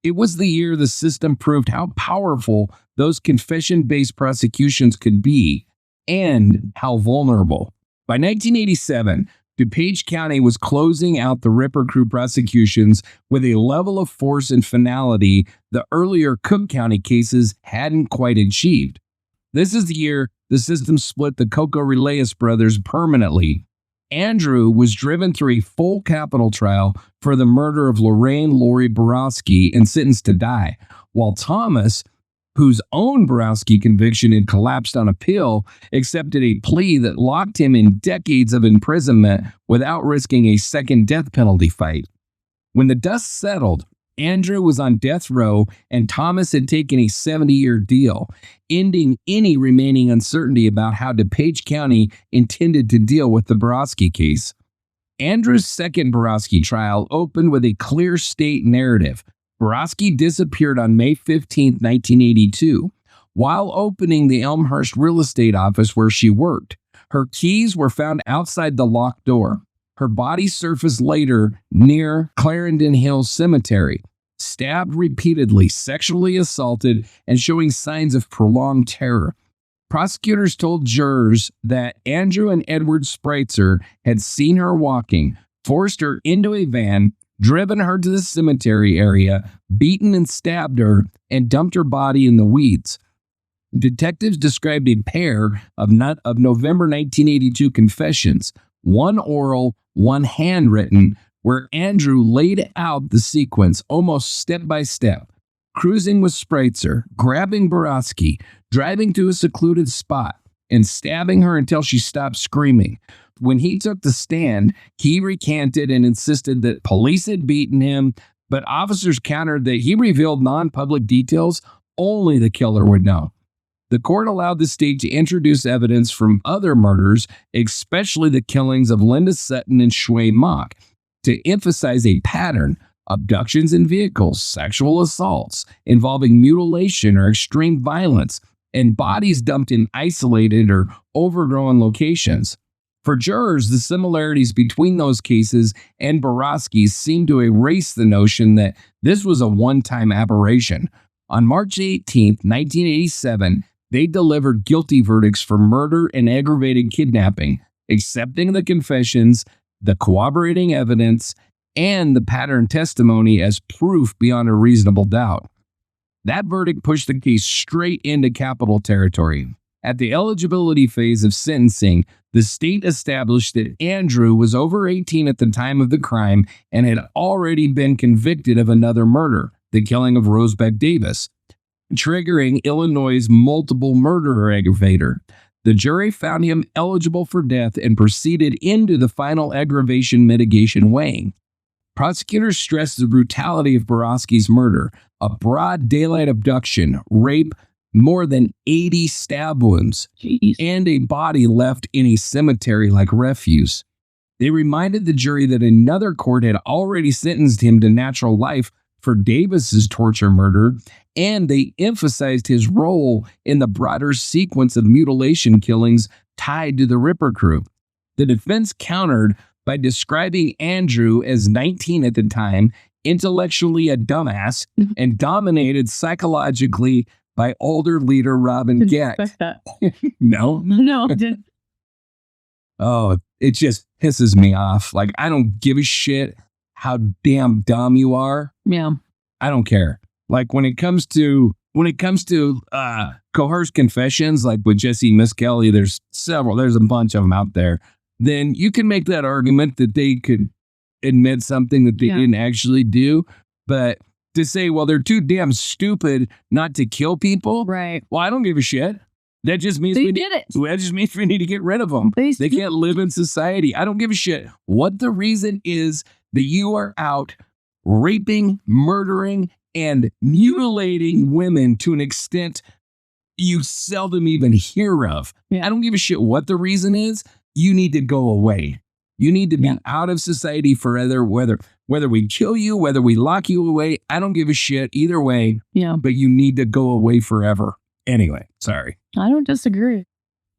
Speaker 1: It was the year the system proved how powerful those confession-based prosecutions could be and how vulnerable. By 1987, DuPage County was closing out the Ripper Crew prosecutions with a level of force and finality the earlier Cook County cases hadn't quite achieved. This is the year the system split the Kokoraleis brothers permanently. Andrew was driven through a full capital trial for the murder of Lorraine Lori Borowski and sentenced to die, while Thomas, whose own Borowski conviction had collapsed on appeal, accepted a plea that locked him in decades of imprisonment without risking a second death penalty fight. When the dust settled, Andrew was on death row and Thomas had taken a 70-year deal, ending any remaining uncertainty about how DuPage County intended to deal with the Borowski case. Andrew's second Borowski trial opened with a clear state narrative. Borowski disappeared on May 15, 1982, while opening the Elmhurst real estate office where she worked. Her keys were found outside the locked door. Her body surfaced later near Clarendon Hills Cemetery, stabbed repeatedly, sexually assaulted, and showing signs of prolonged terror. Prosecutors told jurors that Andrew and Edward Spreitzer had seen her walking, forced her into a van, driven her to the cemetery area, beaten and stabbed her, and dumped her body in the weeds. Detectives described a pair of November 1982 confessions, one oral, one handwritten, where Andrew laid out the sequence almost step by step, cruising with Spreitzer, grabbing Borowski, driving to a secluded spot, and stabbing her until she stopped screaming. When he took the stand, he recanted and insisted that police had beaten him, but officers countered that he revealed non-public details only the killer would know. The court allowed the state to introduce evidence from other murders, especially the killings of Linda Sutton and Shui Mock, to emphasize a pattern: abductions in vehicles, sexual assaults involving mutilation or extreme violence, and bodies dumped in isolated or overgrown locations. For jurors, the similarities between those cases and Borowski's seemed to erase the notion that this was a one-time aberration. On March 18, 1987, they delivered guilty verdicts for murder and aggravated kidnapping, accepting the confessions, the corroborating evidence, and the pattern testimony as proof beyond a reasonable doubt. That verdict pushed the case straight into capital territory. At the eligibility phase of sentencing, the state established that Andrew was over 18 at the time of the crime and had already been convicted of another murder, the killing of Rosebeck Davis, triggering Illinois' multiple murder aggravator. The jury found him eligible for death and proceeded into the final aggravation mitigation weighing. Prosecutors stressed the brutality of Borowski's murder, a broad daylight abduction, rape, more than 80 stab wounds, and a body left in a cemetery like refuse. They reminded the jury that another court had already sentenced him to natural life for Davis's torture murder, and they emphasized his role in the broader sequence of mutilation killings tied to the Ripper crew. The defense countered by describing Andrew as 19 at the time, intellectually a dumbass, and dominated psychologically by older leader Robin Gecht.
Speaker 2: Expect that.
Speaker 1: No?
Speaker 2: No, didn't.
Speaker 1: Oh, it just pisses me off. Like, I don't give a shit how damn dumb you are.
Speaker 2: Yeah.
Speaker 1: I don't care. Like, when it comes to coerced confessions, like with Jesse Miskelly, there's a bunch of them out there. Then you can make that argument that they could admit something that they didn't actually do. But to say, well, they're too damn stupid not to kill people.
Speaker 2: Right.
Speaker 1: Well, I don't give a shit. That just means that just means we need to get rid of them. They can't live in society. I don't give a shit what the reason is that you are out raping, murdering, and mutilating women to an extent you seldom even hear of.
Speaker 2: Yeah.
Speaker 1: I don't give a shit what the reason is. You need to go away. You need to be out of society forever, whether we kill you, whether we lock you away. I don't give a shit either way.
Speaker 2: Yeah.
Speaker 1: But you need to go away forever. Anyway, sorry.
Speaker 2: I don't disagree.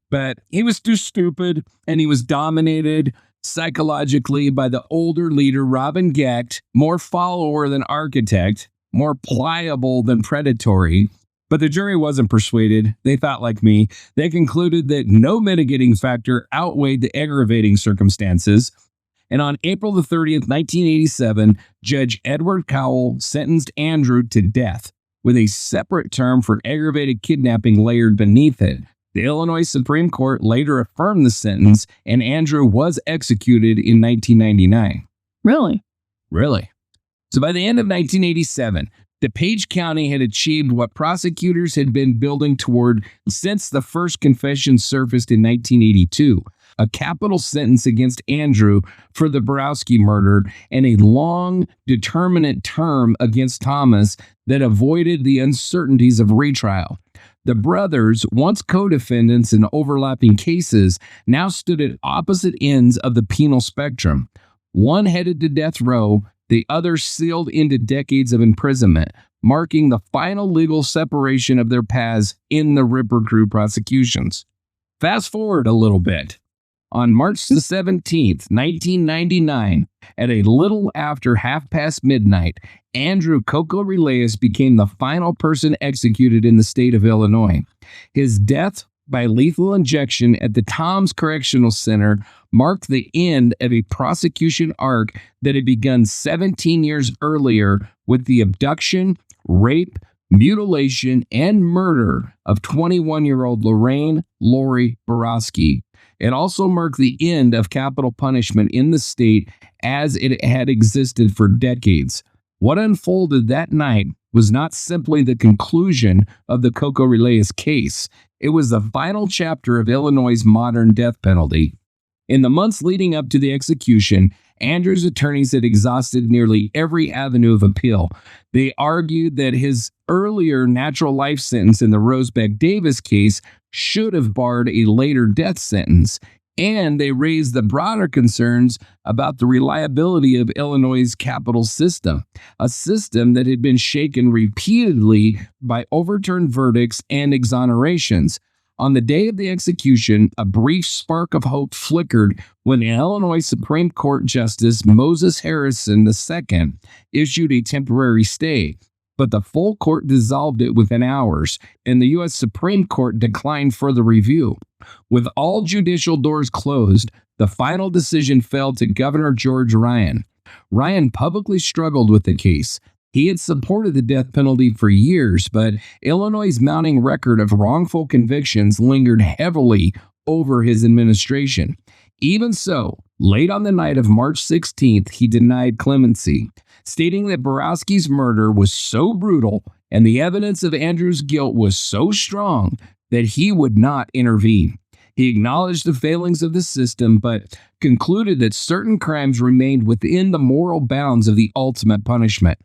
Speaker 1: But he was too stupid, and he was dominated psychologically by the older leader, Robin Gecht, more follower than architect, more pliable than predatory. But the jury wasn't persuaded. They thought like me. They concluded that no mitigating factor outweighed the aggravating circumstances. And on April the 30th, 1987, Judge Edward Cowell sentenced Andrew to death, with a separate term for aggravated kidnapping layered beneath it. The Illinois Supreme Court later affirmed the sentence, and Andrew was executed in 1999.
Speaker 2: Really?
Speaker 1: Really. So by the end of 1987, DuPage County had achieved what prosecutors had been building toward since the first confession surfaced in 1982, a capital sentence against Andrew for the Borowski murder and a long, determinate term against Thomas that avoided the uncertainties of retrial. The brothers, once co-defendants in overlapping cases, now stood at opposite ends of the penal spectrum. One headed to death row, the other sealed into decades of imprisonment, marking the final legal separation of their paths in the Ripper Crew prosecutions. Fast forward a little bit. On March the 17th, 1999, at a little after midnight, Andrew Kokoraleis became the final person executed in the state of Illinois. His death by lethal injection at the Toms Correctional Center marked the end of a prosecution arc that had begun 17 years earlier with the abduction, rape, mutilation, and murder of 21-year-old Lori Borowski. It also marked the end of capital punishment in the state as it had existed for decades. What unfolded that night was not simply the conclusion of the Kokoraleis case. It was the final chapter of Illinois' modern death penalty. In the months leading up to the execution, Andrew's attorneys had exhausted nearly every avenue of appeal. They argued that his earlier natural life sentence in the Rosebeck Davis case should have barred a later death sentence, and they raised the broader concerns about the reliability of Illinois' capital system, a system that had been shaken repeatedly by overturned verdicts and exonerations. On the day of the execution, a brief spark of hope flickered when Illinois Supreme Court Justice Moses Harrison II issued a temporary stay. But the full court dissolved it within hours, and the U.S. Supreme Court declined further review. With all judicial doors closed, the final decision fell to Governor George Ryan. Ryan publicly struggled with the case. He had supported the death penalty for years, but Illinois' mounting record of wrongful convictions lingered heavily over his administration. Even so, late on the night of March 16th, he denied clemency, stating that Borowski's murder was so brutal and the evidence of Andrew's guilt was so strong that he would not intervene. He acknowledged the failings of the system, but concluded that certain crimes remained within the moral bounds of the ultimate punishment.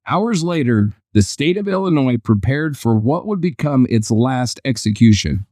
Speaker 1: Hours later, the state of Illinois prepared for what would become its last execution.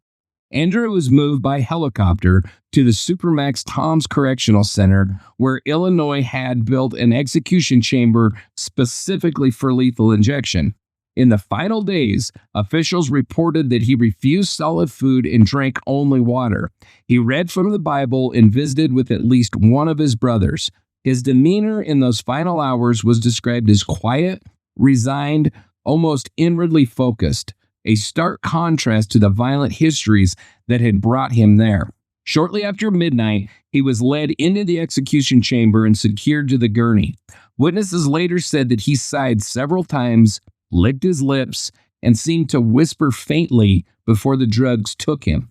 Speaker 1: Andrew was moved by helicopter to the Supermax Tom's Correctional Center, where Illinois had built an execution chamber specifically for lethal injection. In the final days, officials reported that he refused solid food and drank only water. He read from the Bible and visited with at least one of his brothers. His demeanor in those final hours was described as quiet, resigned, almost inwardly focused, a stark contrast to the violent histories that had brought him there. Shortly after midnight, he was led into the execution chamber and secured to the gurney. Witnesses later said that he sighed several times, licked his lips, and seemed to whisper faintly before the drugs took him.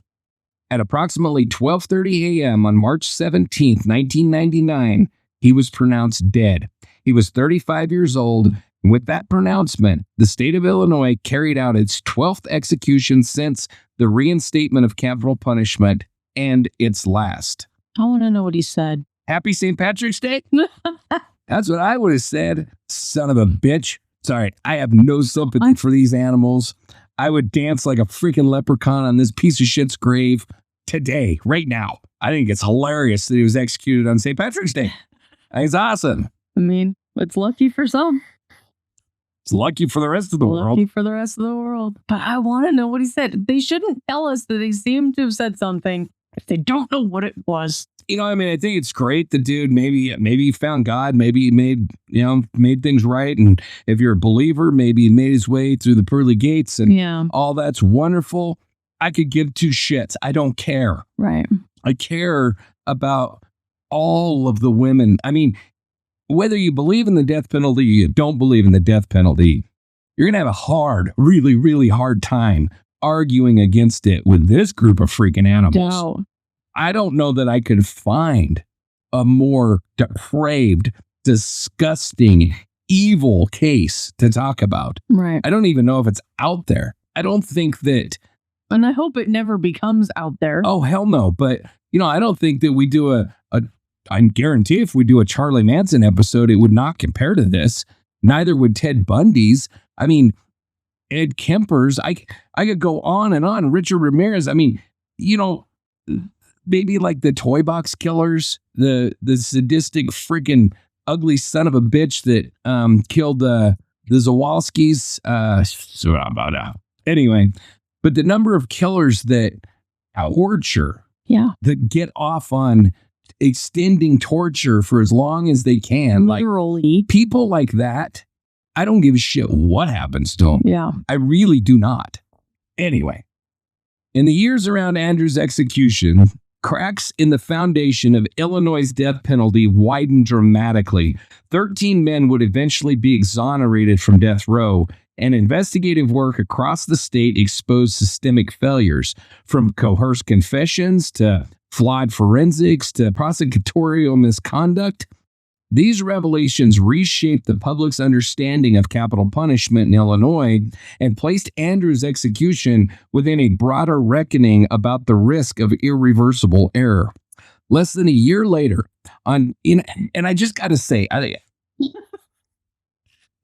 Speaker 1: At approximately 12:30 a.m. on March 17, 1999, he was pronounced dead. He was 35 years old. With that pronouncement, the state of Illinois carried out its 12th execution since the reinstatement of capital punishment, and its last.
Speaker 2: I want to know what he said.
Speaker 1: Happy St. Patrick's Day? That's what I would have said. Son of a bitch. Sorry, I have no sympathy for these animals. I would dance like a freaking leprechaun on this piece of shit's grave today, right now. I think it's hilarious that he was executed on St. Patrick's Day. I think it's awesome.
Speaker 2: I mean, it's lucky for some.
Speaker 1: It's lucky for the rest of the world.
Speaker 2: Lucky for the rest of the world. But I want to know what he said. They shouldn't tell us that they seem to have said something if they don't know what it was.
Speaker 1: You know, I mean, I think it's great. The dude, maybe he found God. Maybe he made things right. And if you're a believer, maybe he made his way through the pearly gates and all that's wonderful. I could give two shits. I don't care.
Speaker 2: Right.
Speaker 1: I care about all of the women. I mean, whether you believe in the death penalty or you don't believe in the death penalty, you're going to have a hard, really, really hard time arguing against it with this group of freaking animals.
Speaker 2: No.
Speaker 1: I don't know that I could find a more depraved, disgusting, evil case to talk about.
Speaker 2: Right.
Speaker 1: I don't even know if it's out there. I don't think that...
Speaker 2: And I hope it never becomes out there.
Speaker 1: Oh, hell no. But, I don't think that we do I guarantee if we do a Charlie Manson episode, it would not compare to this. Neither would Ted Bundy's. I mean, Ed Kemper's. I could go on and on. Richard Ramirez. I mean, maybe like the Toy Box Killers, the sadistic freaking ugly son of a bitch that killed the Zawalskis. Anyway, but the number of killers that torture, that get off on extending torture for as long as they can.
Speaker 2: Literally.
Speaker 1: Like people like that, I don't give a shit what happens to them.
Speaker 2: Yeah.
Speaker 1: I really do not. Anyway, in the years around Andrew's execution, cracks in the foundation of Illinois' death penalty widened dramatically. 13 men would eventually be exonerated from death row, and investigative work across the state exposed systemic failures, from coerced confessions to flawed forensics to prosecutorial misconduct. These revelations reshaped the public's understanding of capital punishment in Illinois and placed Andrew's execution within a broader reckoning about the risk of irreversible error. Less than a year later, and I just got to say,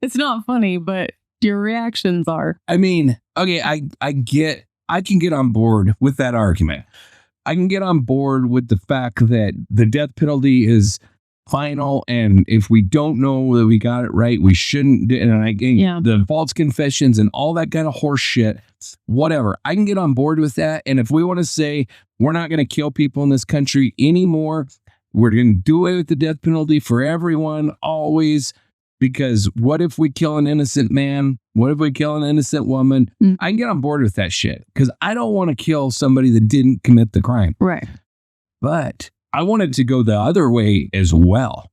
Speaker 2: it's not funny, but your reactions are.
Speaker 1: I mean, okay, I can get on board with that argument. I can get on board with the fact that the death penalty is final, and if we don't know that we got it right, we shouldn't. And the false confessions and all that kind of horse shit, whatever. I can get on board with that. And if we want to say we're not going to kill people in this country anymore, we're going to do away with the death penalty for everyone, always. Because what if we kill an innocent man? What if we kill an innocent woman? I can get on board with that shit because I don't want to kill somebody that didn't commit the crime.
Speaker 2: Right.
Speaker 1: But I want it to go the other way as well.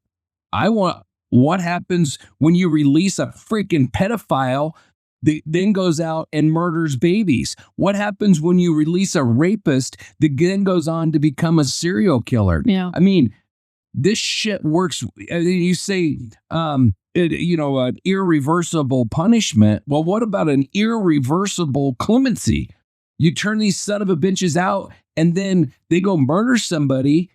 Speaker 1: I want what happens when you release a freaking pedophile that then goes out and murders babies? What happens when you release a rapist that then goes on to become a serial killer?
Speaker 2: Yeah.
Speaker 1: I mean, this shit works. You say, an irreversible punishment. Well, what about an irreversible clemency? You turn these son of a bitches out and then they go murder somebody.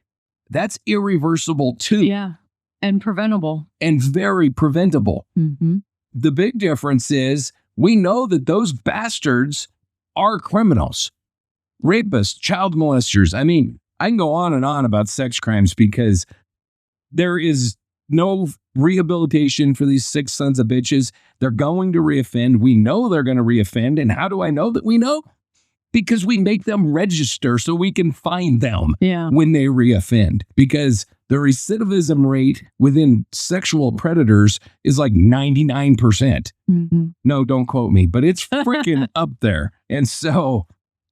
Speaker 1: That's irreversible too.
Speaker 2: Yeah. And preventable.
Speaker 1: And very preventable.
Speaker 2: Mm-hmm.
Speaker 1: The big difference is we know that those bastards are criminals, rapists, child molesters. I mean, I can go on and on about sex crimes because there is no rehabilitation for these sick sons of bitches. They're going to reoffend. We know they're going to reoffend. And how do I know that we know? Because we make them register so we can find them when they reoffend. Because the recidivism rate within sexual predators is like 99%.
Speaker 2: Mm-hmm.
Speaker 1: No, don't quote me, but it's freaking up there. And so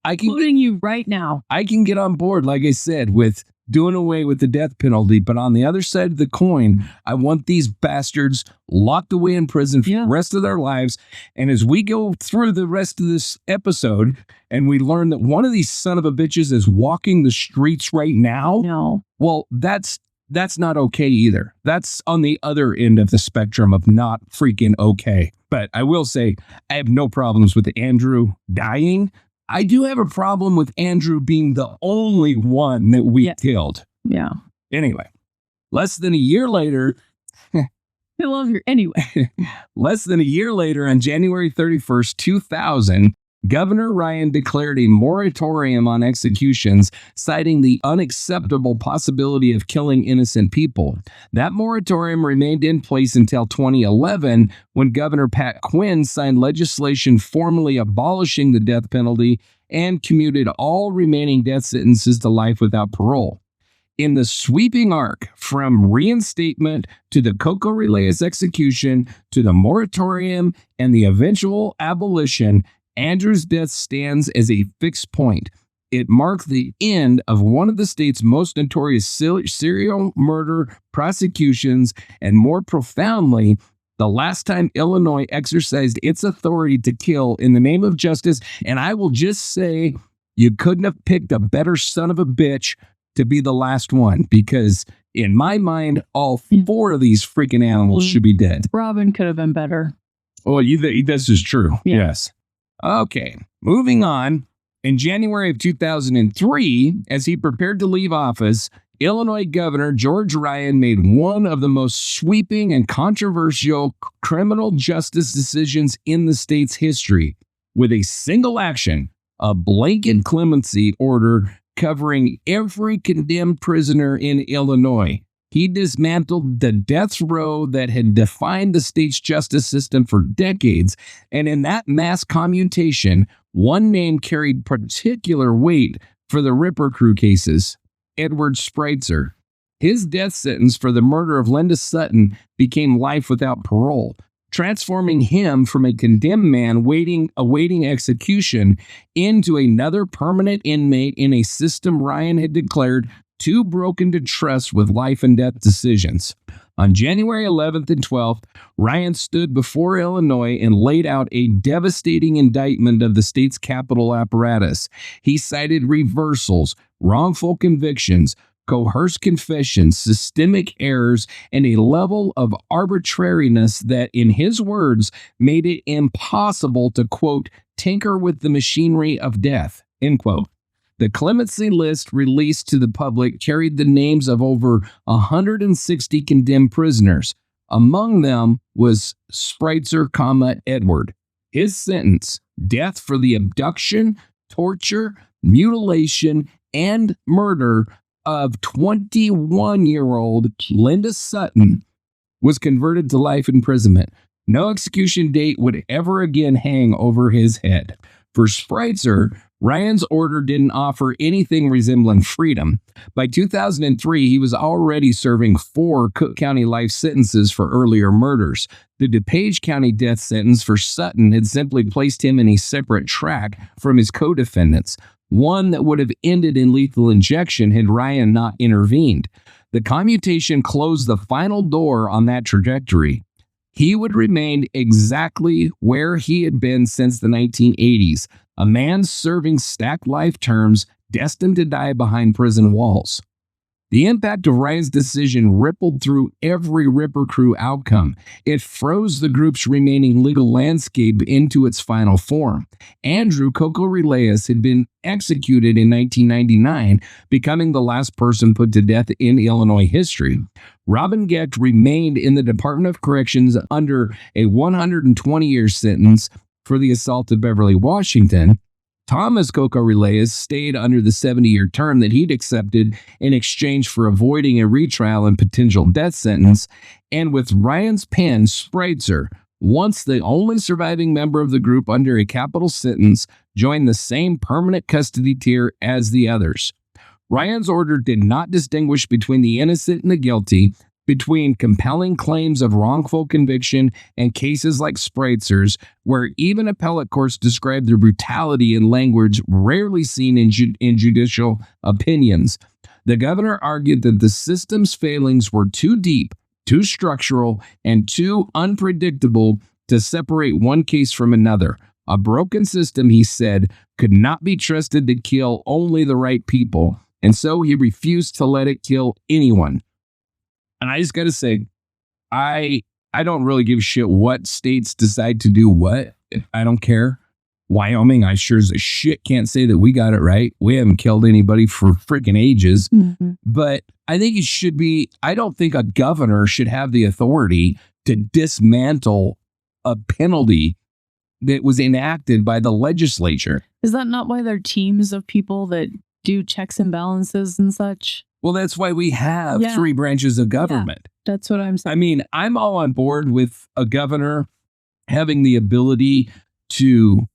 Speaker 1: I can
Speaker 2: quoting you right now.
Speaker 1: I can get on board, like I said, with doing away with the death penalty. But on the other side of the coin, I want these bastards locked away in prison for the rest of their lives. And as we go through the rest of this episode and we learn that one of these son of a bitches is walking the streets right now, well, that's not okay either. That's on the other end of the spectrum of not freaking okay. But I will say, I have no problems with Andrew dying. I do have a problem with Andrew being the only one that we killed.
Speaker 2: Yeah.
Speaker 1: Anyway, less than a year later.
Speaker 2: I love you. Anyway.
Speaker 1: Less than a year later, on January 31st, 2000, Governor Ryan declared a moratorium on executions, citing the unacceptable possibility of killing innocent people. That moratorium remained in place until 2011, when Governor Pat Quinn signed legislation formally abolishing the death penalty and commuted all remaining death sentences to life without parole. In the sweeping arc from reinstatement to the Kokoraleis execution to the moratorium and the eventual abolition, Andrew's death stands as a fixed point. It marked the end of one of the state's most notorious serial murder prosecutions, and more profoundly, the last time Illinois exercised its authority to kill in the name of justice. And I will just say, you couldn't have picked a better son of a bitch to be the last one, because in my mind, all four of these freaking animals should be dead.
Speaker 2: Robin could have been better.
Speaker 1: Well, this is true. Yes. Okay, moving on. In January of 2003, as he prepared to leave office, Illinois Governor George Ryan made one of the most sweeping and controversial criminal justice decisions in the state's history. With a single action, a blanket clemency order covering every condemned prisoner in Illinois. He dismantled the death row that had defined the state's justice system for decades, and in that mass commutation, one name carried particular weight for the Ripper Crew cases: Edward Spreitzer. His death sentence for the murder of Linda Sutton became life without parole, transforming him from a condemned man awaiting execution into another permanent inmate in a system Ryan had declared too broken to trust with life and death decisions. On January 11th and 12th, Ryan stood before Illinois and laid out a devastating indictment of the state's capital apparatus. He cited reversals, wrongful convictions, coerced confessions, systemic errors, and a level of arbitrariness that, in his words, made it impossible to, quote, tinker with the machinery of death, end quote. The clemency list released to the public carried the names of over 160 condemned prisoners. Among them was Spreitzer, Edward. His sentence, death for the abduction, torture, mutilation, and murder of 21-year-old Linda Sutton, was converted to life imprisonment. No execution date would ever again hang over his head. For Spreitzer, Ryan's order didn't offer anything resembling freedom. By 2003, he was already serving 4 Cook County life sentences for earlier murders. The DuPage County death sentence for Sutton had simply placed him in a separate track from his co-defendants, one that would have ended in lethal injection had Ryan not intervened. The commutation closed the final door on that trajectory. He would remain exactly where he had been since the 1980s, a man serving stacked life terms destined to die behind prison walls. The impact of Ryan's decision rippled through every Ripper Crew outcome. It froze the group's remaining legal landscape into its final form. Andrew Kokoraleis had been executed in 1999, becoming the last person put to death in Illinois history. Robin Gecht remained in the Department of Corrections under a 120-year sentence for the assault of Beverly, Washington. Thomas Kokoraleis stayed under the 70-year term that he'd accepted in exchange for avoiding a retrial and potential death sentence. And with Ryan's pen, Spreitzer, once the only surviving member of the group under a capital sentence, joined the same permanent custody tier as the others. Ryan's order did not distinguish between the innocent and the guilty, between compelling claims of wrongful conviction and cases like Spreitzer's, where even appellate courts described their brutality in language rarely seen in judicial opinions. The governor argued that the system's failings were too deep, too structural, and too unpredictable to separate one case from another. A broken system, he said, could not be trusted to kill only the right people, and so he refused to let it kill anyone. And I just got to say, I don't really give a shit what states decide to do what. I don't care. Wyoming, I sure as a shit can't say that we got it right. We haven't killed anybody for freaking ages. Mm-hmm. But I think it should be, I don't think a governor should have the authority to dismantle a penalty that was enacted by the legislature.
Speaker 2: Is that not why there are teams of people that do checks and balances and such?
Speaker 1: Well, that's why we have three branches of government.
Speaker 2: Yeah, that's what I'm saying.
Speaker 1: I mean, I'm all on board with a governor having the ability to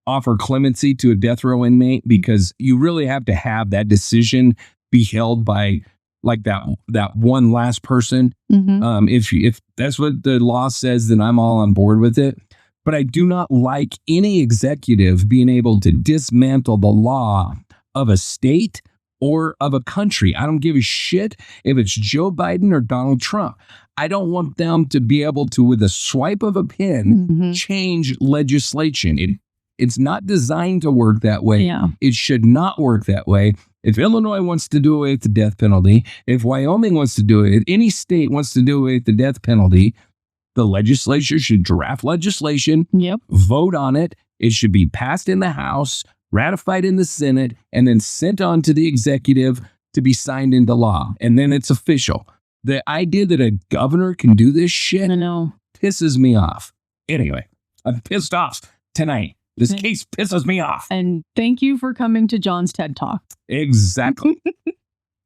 Speaker 1: offer clemency to a death row inmate, because you really have to have that decision be held by like that one last person. Mm-hmm. If that's what the law says, then I'm all on board with it. But I do not like any executive being able to dismantle the law of a state or of a country. I don't give a shit if it's Joe Biden or Donald Trump. I don't want them to be able to, with a swipe of a pen, change legislation. It's not designed to work that way. Yeah. It should not work that way. If Illinois wants to do away with the death penalty, if Wyoming wants to do it, if any state wants to do away with the death penalty, the legislature should draft legislation, vote on it. It should be passed in the House, ratified in the Senate, and then sent on to the executive to be signed into law. And then it's official. The idea that a governor can do this shit pisses me off. Anyway, I'm pissed off tonight. This case pisses me off.
Speaker 2: And thank you for coming to John's TED Talk.
Speaker 1: Exactly.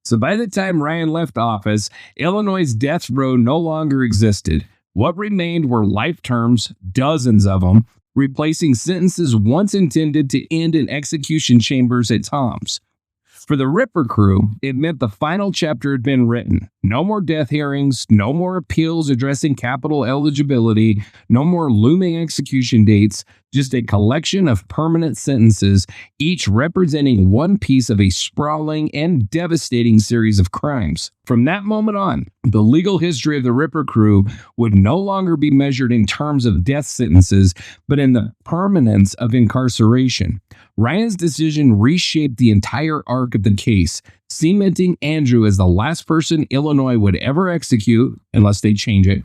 Speaker 1: So by the time Ryan left office, Illinois' death row no longer existed. What remained were life terms, dozens of them, replacing sentences once intended to end in execution chambers at Tom's. For the Ripper Crew, it meant the final chapter had been written. No more death hearings, no more appeals addressing capital eligibility, no more looming execution dates, just a collection of permanent sentences, each representing one piece of a sprawling and devastating series of crimes. From that moment on, the legal history of the Ripper Crew would no longer be measured in terms of death sentences, but in the permanence of incarceration. Ryan's decision reshaped the entire arc of the case, cementing Andrew as the last person Illinois would ever execute, unless they change it,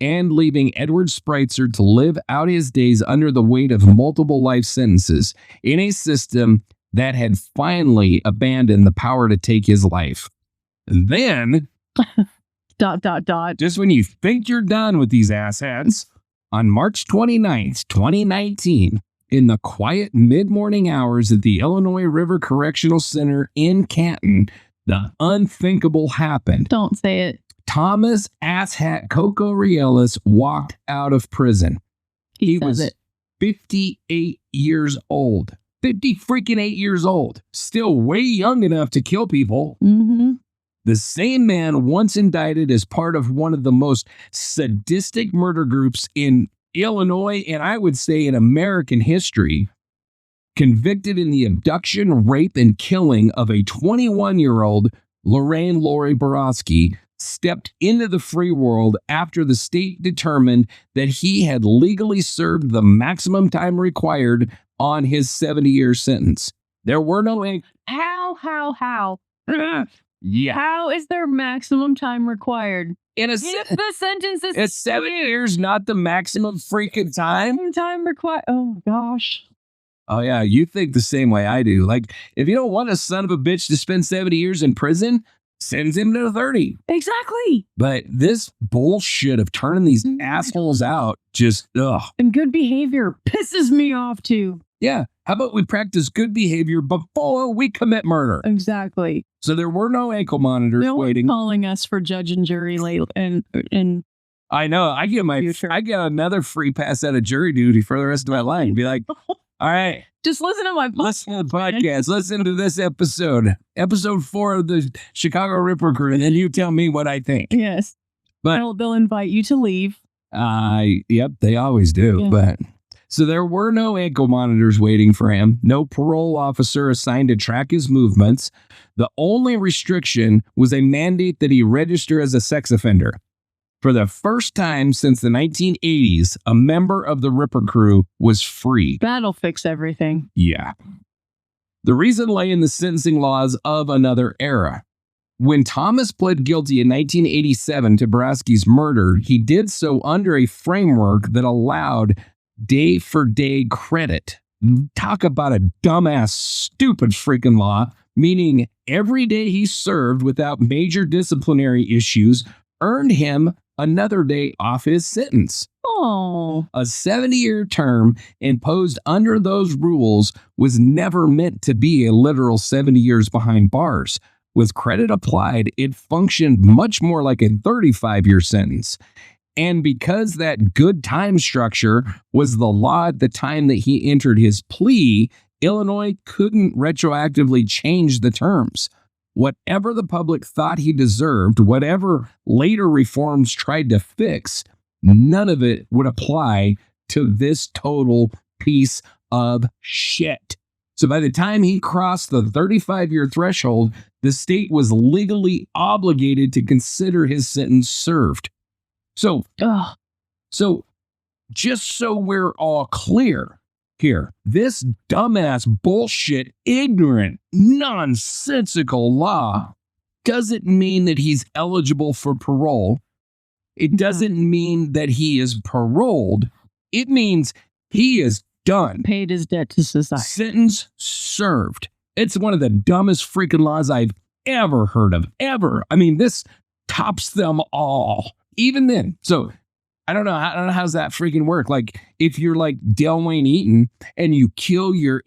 Speaker 1: and leaving Edward Spreitzer to live out his days under the weight of multiple life sentences in a system that had finally abandoned the power to take his life. And then, just when you think you're done with these asshats, on March 29th, 2019, in the quiet mid-morning hours at the Illinois River Correctional Center in Canton, the unthinkable happened.
Speaker 2: Don't say it.
Speaker 1: Thomas Asshat Kokoraleis walked out of prison. He was 58 years old. 50 freaking 8 years old. Still way young enough to kill people. Mm-hmm. The same man once indicted as part of one of the most sadistic murder groups in Illinois, and I would say in American history, convicted in the abduction, rape, and killing of a 21-year-old Lorraine Lori Borowski, stepped into the free world after the state determined that he had legally served the maximum time required on his 70-year sentence. There were no...
Speaker 2: How?
Speaker 1: Yeah.
Speaker 2: How is there maximum time required?
Speaker 1: In a
Speaker 2: If the sentence is
Speaker 1: it's 7 years, not the maximum freaking time.
Speaker 2: time required. Oh gosh.
Speaker 1: Oh, yeah. You think the same way I do. Like, if you don't want a son of a bitch to spend 70 years in prison, sends him to 30.
Speaker 2: Exactly.
Speaker 1: But this bullshit of turning these assholes out just, ugh.
Speaker 2: And good behavior pisses me off too.
Speaker 1: Yeah. How about we practice good behavior before we commit murder?
Speaker 2: Exactly.
Speaker 1: So there were no ankle monitors
Speaker 2: No
Speaker 1: waiting.
Speaker 2: one's calling us for judge and jury late and
Speaker 1: I know. I get another free pass out of jury duty for the rest of my life. Be like, all right,
Speaker 2: just listen to my
Speaker 1: listen to the podcast. Listen to this episode 4 of the Chicago Ripper Crew, and then you tell me what I think.
Speaker 2: Yes.
Speaker 1: But
Speaker 2: they'll invite you to leave.
Speaker 1: Yep, they always do.
Speaker 2: Yeah.
Speaker 1: But so there were no ankle monitors waiting for him, no parole officer assigned to track his movements. The only restriction was a mandate that he register as a sex offender. For the first time since the 1980s, a member of the Ripper Crew was free.
Speaker 2: That'll fix everything.
Speaker 1: Yeah. The reason lay in the sentencing laws of another era. When Thomas pled guilty in 1987 to Borowski's murder, he did so under a framework that allowed day-for-day credit. Talk about a dumbass, stupid freaking law, meaning every day he served without major disciplinary issues earned him another day off his sentence.
Speaker 2: Oh.
Speaker 1: A 70-year term imposed under those rules was never meant to be a literal 70 years behind bars. With credit applied, it functioned much more like a 35-year sentence. And because that good time structure was the law at the time that he entered his plea, Illinois couldn't retroactively change the terms. Whatever the public thought he deserved, whatever later reforms tried to fix, none of it would apply to this total piece of shit. So by the time he crossed the 35-year threshold, the state was legally obligated to consider his sentence served. So just so we're all clear here, this dumbass bullshit, ignorant, nonsensical law doesn't mean that he's eligible for parole. It doesn't mean that he is paroled. It means he is done.
Speaker 2: Paid his debt to society.
Speaker 1: Sentence served. It's one of the dumbest freaking laws I've ever heard of, ever. I mean, this tops them all. Even then. So I don't know how's that freaking work. Like, if you're like Del Wayne Eaton and you kill your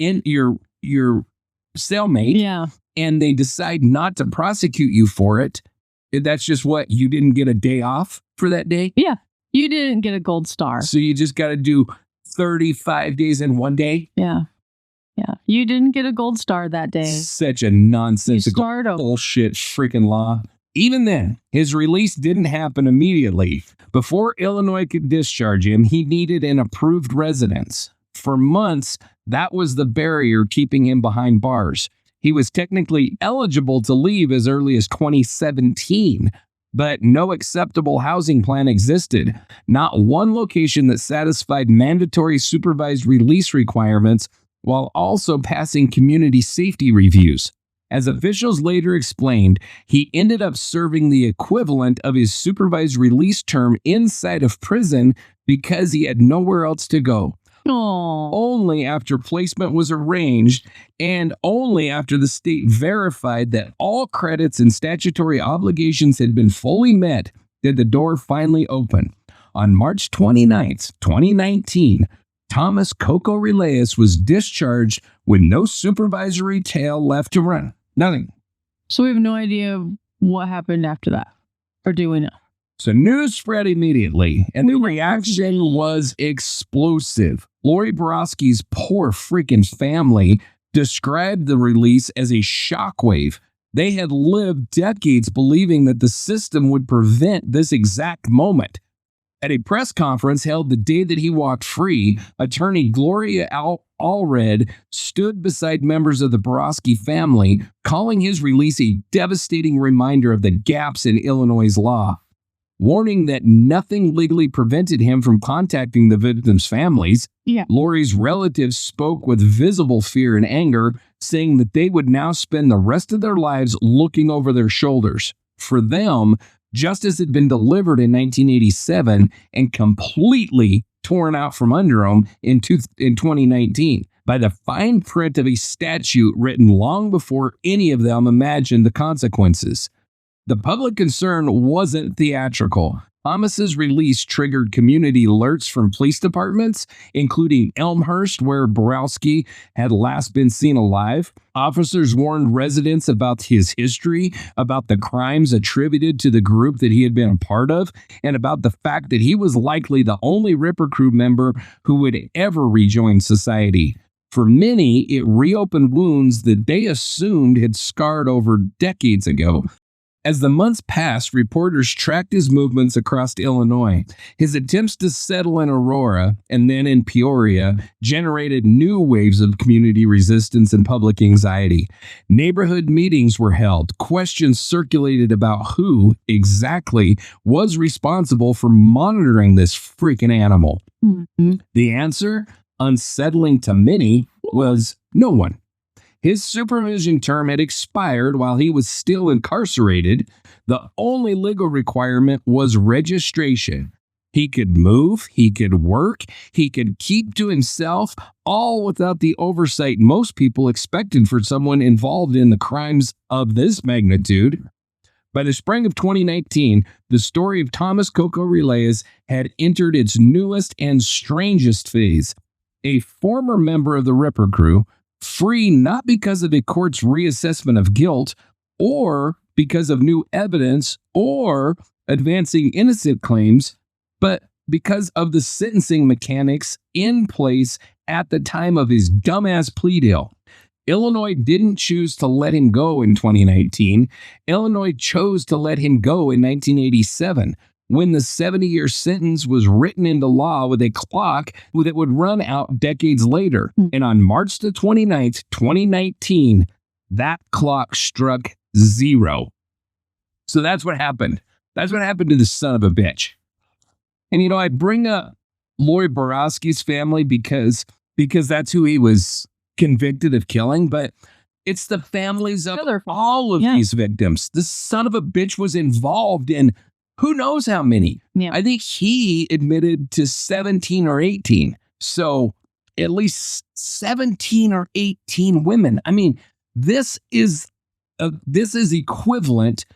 Speaker 1: cellmate,
Speaker 2: yeah,
Speaker 1: and they decide not to prosecute you for it, that's just what, you didn't get a day off for that day?
Speaker 2: Yeah, you didn't get a gold star.
Speaker 1: So you just got to do 35 days in one day?
Speaker 2: Yeah. You didn't get a gold star that day.
Speaker 1: Such a nonsensical bullshit freaking law. Even then, his release didn't happen immediately. Before Illinois could discharge him, he needed an approved residence. For months, that was the barrier keeping him behind bars. He was technically eligible to leave as early as 2017, but no acceptable housing plan existed. Not one location that satisfied mandatory supervised release requirements while also passing community safety reviews. As officials later explained, he ended up serving the equivalent of his supervised release term inside of prison because he had nowhere else to go.
Speaker 2: Aww.
Speaker 1: Only after placement was arranged and only after the state verified that all credits and statutory obligations had been fully met did the door finally open. On March 29th, 2019, Thomas Kokoraleis was discharged with no supervisory tail left to run. Nothing.
Speaker 2: So we have no idea what happened after that. Or do we know?
Speaker 1: So news spread immediately, and the reaction was explosive. Lori Borowski's poor freaking family described the release as a shockwave. They had lived decades believing that the system would prevent this exact moment. At a press conference held the day that he walked free, attorney Gloria Allred stood beside members of the Borowski family, calling his release a devastating reminder of the gaps in Illinois' law. Warning that nothing legally prevented him from contacting the victims' families, Lori's relatives spoke with visible fear and anger, saying that they would now spend the rest of their lives looking over their shoulders. For them, justice had been delivered in 1987 and completely torn out from under them in 2019 by the fine print of a statute written long before any of them imagined the consequences. The public concern wasn't theatrical. Thomas's release triggered community alerts from police departments, including Elmhurst, where Borowski had last been seen alive. Officers warned residents about his history, about the crimes attributed to the group that he had been a part of, and about the fact that he was likely the only Ripper Crew member who would ever rejoin society. For many, it reopened wounds that they assumed had scarred over decades ago. As the months passed, reporters tracked his movements across Illinois. His attempts to settle in Aurora and then in Peoria generated new waves of community resistance and public anxiety. Neighborhood meetings were held. Questions circulated about who exactly was responsible for monitoring this freaking animal.
Speaker 2: Mhm.
Speaker 1: The answer, unsettling to many, was no one. His supervision term had expired while he was still incarcerated. The only legal requirement was registration. He could move, he could work, he could keep to himself, all without the oversight most people expected for someone involved in the crimes of this magnitude. By the spring of 2019, the story of Thomas Kokoraleis had entered its newest and strangest phase. A former member of the Ripper Crew, free not because of a court's reassessment of guilt or because of new evidence or advancing innocent claims, but because of the sentencing mechanics in place at the time of his dumbass plea deal. Illinois didn't choose to let him go in 2019. Illinois chose to let him go in 1987. When the 70-year sentence was written into law with a clock that would run out decades later. And on March the 29th, 2019, that clock struck 0. So that's what happened. That's what happened to the son of a bitch. And, I bring up Lloyd Borowski's family because that's who he was convicted of killing, but it's the families of all of these victims. The son of a bitch was involved in who knows how many.
Speaker 2: Yeah.
Speaker 1: I think he admitted to 17 or 18. So at least 17 or 18 women. I mean, this is equivalent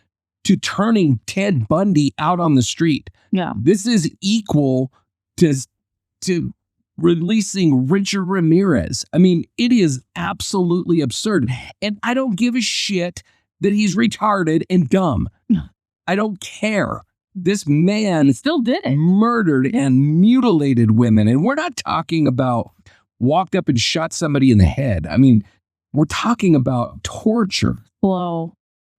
Speaker 1: to turning Ted Bundy out on the street.
Speaker 2: Yeah.
Speaker 1: This is equal to releasing Richard Ramirez. I mean, it is absolutely absurd. And I don't give a shit that he's retarded and dumb.
Speaker 2: No.
Speaker 1: I don't care. This man
Speaker 2: still did it.
Speaker 1: Murdered and mutilated women. And we're not talking about walked up and shot somebody in the head. I mean, we're talking about torture.
Speaker 2: Slow.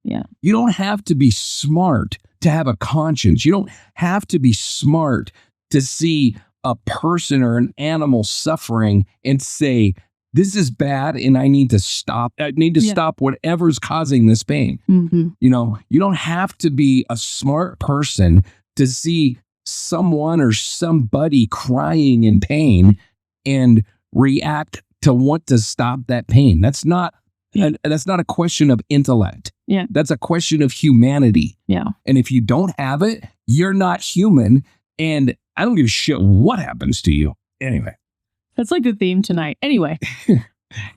Speaker 2: Yeah.
Speaker 1: You don't have to be smart to have a conscience. You don't have to be smart to see a person or an animal suffering and say, this is bad and I need to stop. I need to stop whatever's causing this pain.
Speaker 2: Mm-hmm.
Speaker 1: You don't have to be a smart person to see someone or somebody crying in pain and react to want to stop that pain. That's not a question of intellect.
Speaker 2: Yeah.
Speaker 1: That's a question of humanity.
Speaker 2: Yeah.
Speaker 1: And if you don't have it, you're not human. And I don't give a shit what happens to you. Anyway.
Speaker 2: That's like the theme tonight. Anyway.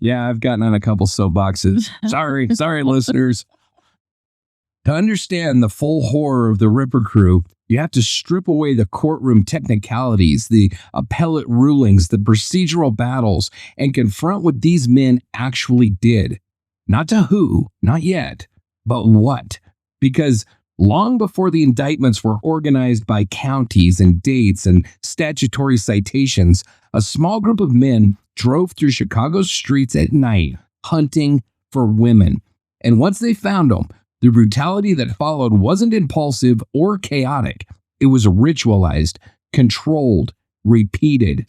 Speaker 1: Yeah, I've gotten on a couple soapboxes. Sorry, listeners. To understand the full horror of the Ripper Crew, you have to strip away the courtroom technicalities, the appellate rulings, the procedural battles, and confront what these men actually did. Not to who, not yet, but what. Because long before the indictments were organized by counties and dates and statutory citations, a small group of men drove through Chicago's streets at night, hunting for women. And once they found them, the brutality that followed wasn't impulsive or chaotic. It was ritualized, controlled, repeated.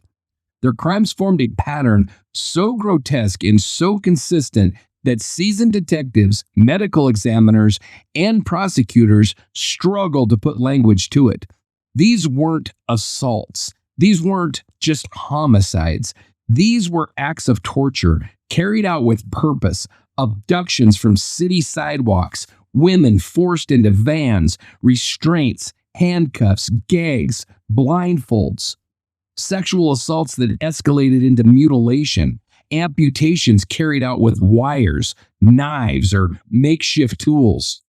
Speaker 1: Their crimes formed a pattern so grotesque and so consistent that seasoned detectives, medical examiners, and prosecutors struggled to put language to it. These weren't assaults. These weren't just homicides. These were acts of torture carried out with purpose, abductions from city sidewalks, women forced into vans, restraints, handcuffs, gags, blindfolds, sexual assaults that escalated into mutilation, amputations carried out with wires, knives, or makeshift tools,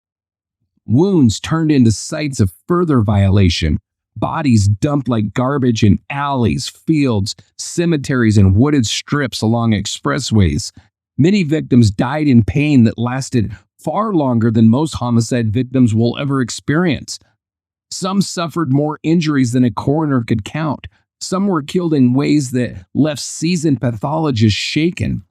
Speaker 1: wounds turned into sites of further violation, bodies dumped like garbage in alleys, fields, cemeteries, and wooded strips along expressways. Many victims died in pain that lasted far longer than most homicide victims will ever experience. Some suffered more injuries than a coroner could count. Some were killed in ways that left seasoned pathologists shaken.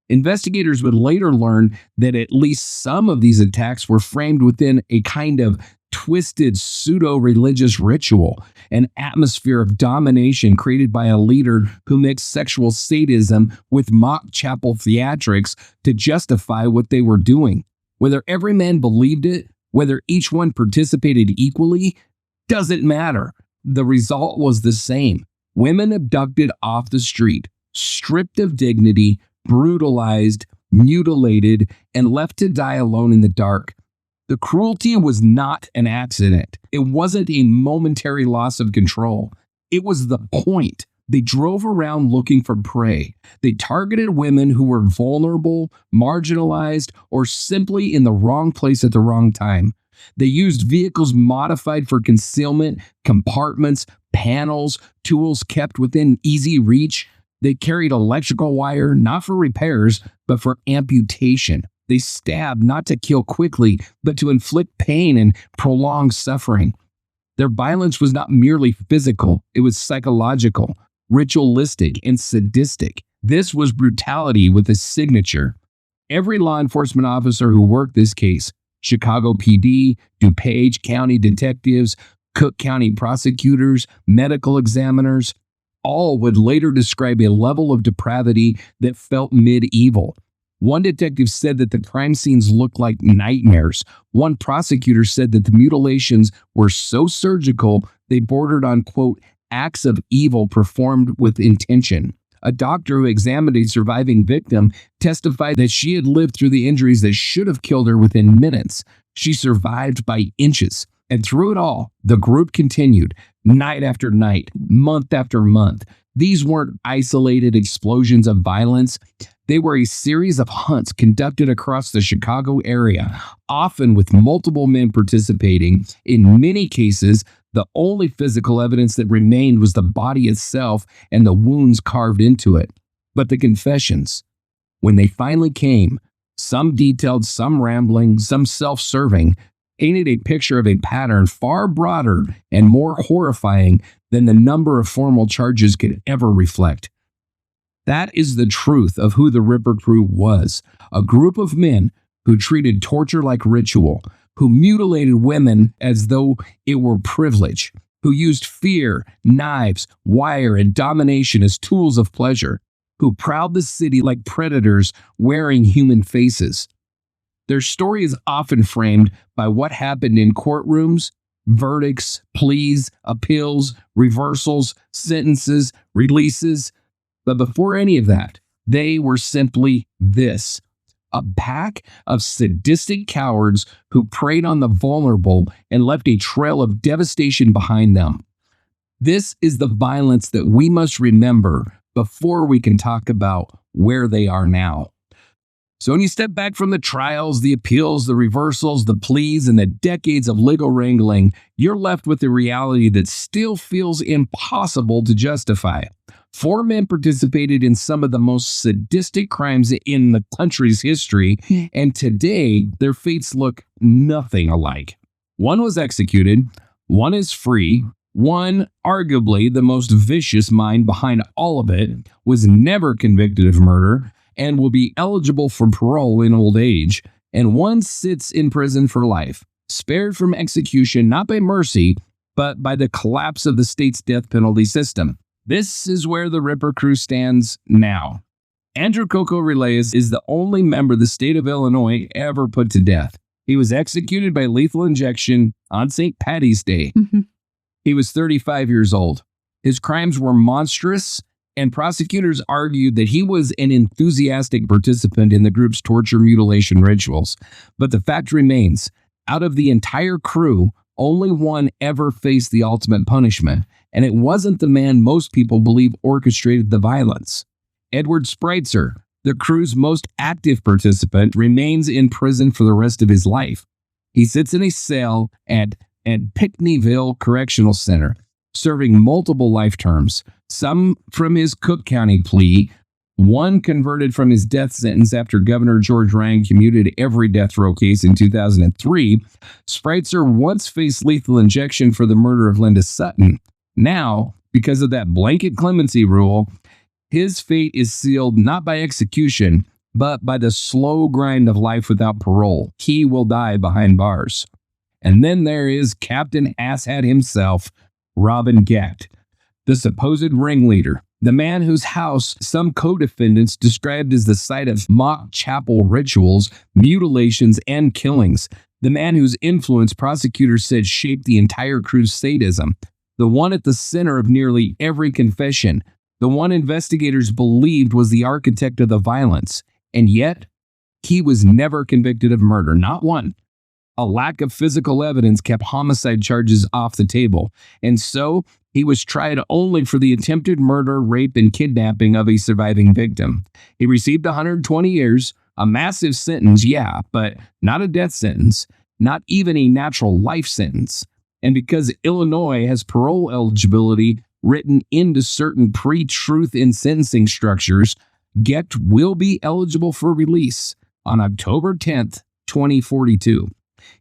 Speaker 1: Investigators would later learn that at least some of these attacks were framed within a kind of twisted pseudo-religious ritual, an atmosphere of domination created by a leader who mixed sexual sadism with mock chapel theatrics to justify what they were doing. Whether every man believed it, whether each one participated equally, doesn't matter. The result was the same. Women abducted off the street, stripped of dignity, brutalized, mutilated, and left to die alone in the dark. The cruelty was not an accident. It wasn't a momentary loss of control. It was the point. They drove around looking for prey. They targeted women who were vulnerable, marginalized, or simply in the wrong place at the wrong time. They used vehicles modified for concealment, compartments, panels, tools kept within easy reach. They carried electrical wire, not for repairs, but for amputation. They stabbed not to kill quickly, but to inflict pain and prolong suffering. Their violence was not merely physical, it was psychological, ritualistic, and sadistic. This was brutality with a signature. Every law enforcement officer who worked this case, Chicago PD, DuPage County detectives, Cook County prosecutors, medical examiners, all would later describe a level of depravity that felt medieval. One detective said that the crime scenes looked like nightmares. One prosecutor said that the mutilations were so surgical they bordered on, quote, acts of evil performed with intention. A doctor who examined a surviving victim testified that she had lived through the injuries that should have killed her within minutes. She survived by inches. And through it all, the group continued, night after night, month after month. These weren't isolated explosions of violence. They were a series of hunts conducted across the Chicago area, often with multiple men participating. In many cases, the only physical evidence that remained was the body itself and the wounds carved into it. But the confessions, when they finally came, some detailed, some rambling, some self-serving, painted a picture of a pattern far broader and more horrifying than the number of formal charges could ever reflect. That is the truth of who the Ripper Crew was, a group of men who treated torture like ritual, who mutilated women as though it were privilege, who used fear, knives, wire, and domination as tools of pleasure, who prowled the city like predators wearing human faces. Their story is often framed by what happened in courtrooms, verdicts, pleas, appeals, reversals, sentences, releases. But before any of that, they were simply this: a pack of sadistic cowards who preyed on the vulnerable and left a trail of devastation behind them. This is the violence that we must remember before we can talk about where they are now. So when you step back from the trials, the appeals, the reversals, the pleas, and the decades of legal wrangling, you're left with a reality that still feels impossible to justify. 4 men participated in some of the most sadistic crimes in the country's history, and today their fates look nothing alike. One was executed, one is free, one, arguably the most vicious mind behind all of it, was never convicted of murder and will be eligible for parole in old age, and one sits in prison for life, spared from execution not by mercy, but by the collapse of the state's death penalty system. This is where the Ripper Crew stands now. Andrew Kokoraleis is the only member the state of Illinois ever put to death. He was executed by lethal injection on St. Paddy's Day. He was 35 years old. His crimes were monstrous and prosecutors argued that he was an enthusiastic participant in the group's torture mutilation rituals. But the fact remains, out of the entire crew, only one ever faced the ultimate punishment, and it wasn't the man most people believe orchestrated the violence. Edward Spreitzer, the crew's most active participant, remains in prison for the rest of his life. He sits in a cell at Pinckneyville Correctional Center, serving multiple life terms, some from his Cook County plea, one converted from his death sentence after Governor George Ryan commuted every death row case in 2003. Spreitzer once faced lethal injection for the murder of Linda Sutton. Now, because of that blanket clemency rule, his fate is sealed not by execution, but by the slow grind of life without parole. He will die behind bars. And then there is Captain Asshat himself, Robin Gecht, the supposed ringleader, the man whose house some co-defendants described as the site of mock chapel rituals, mutilations, and killings, the man whose influence prosecutors said shaped the entire crew's sadism, the one at the center of nearly every confession, the one investigators believed was the architect of the violence, and yet he was never convicted of murder, not one. A lack of physical evidence kept homicide charges off the table, and so he was tried only for the attempted murder, rape, and kidnapping of a surviving victim. He received 120 years, a massive sentence, yeah, but not a death sentence, not even a natural life sentence. And because Illinois has parole eligibility written into certain pre-truth in sentencing structures, Gecht will be eligible for release on October 10th, 2042.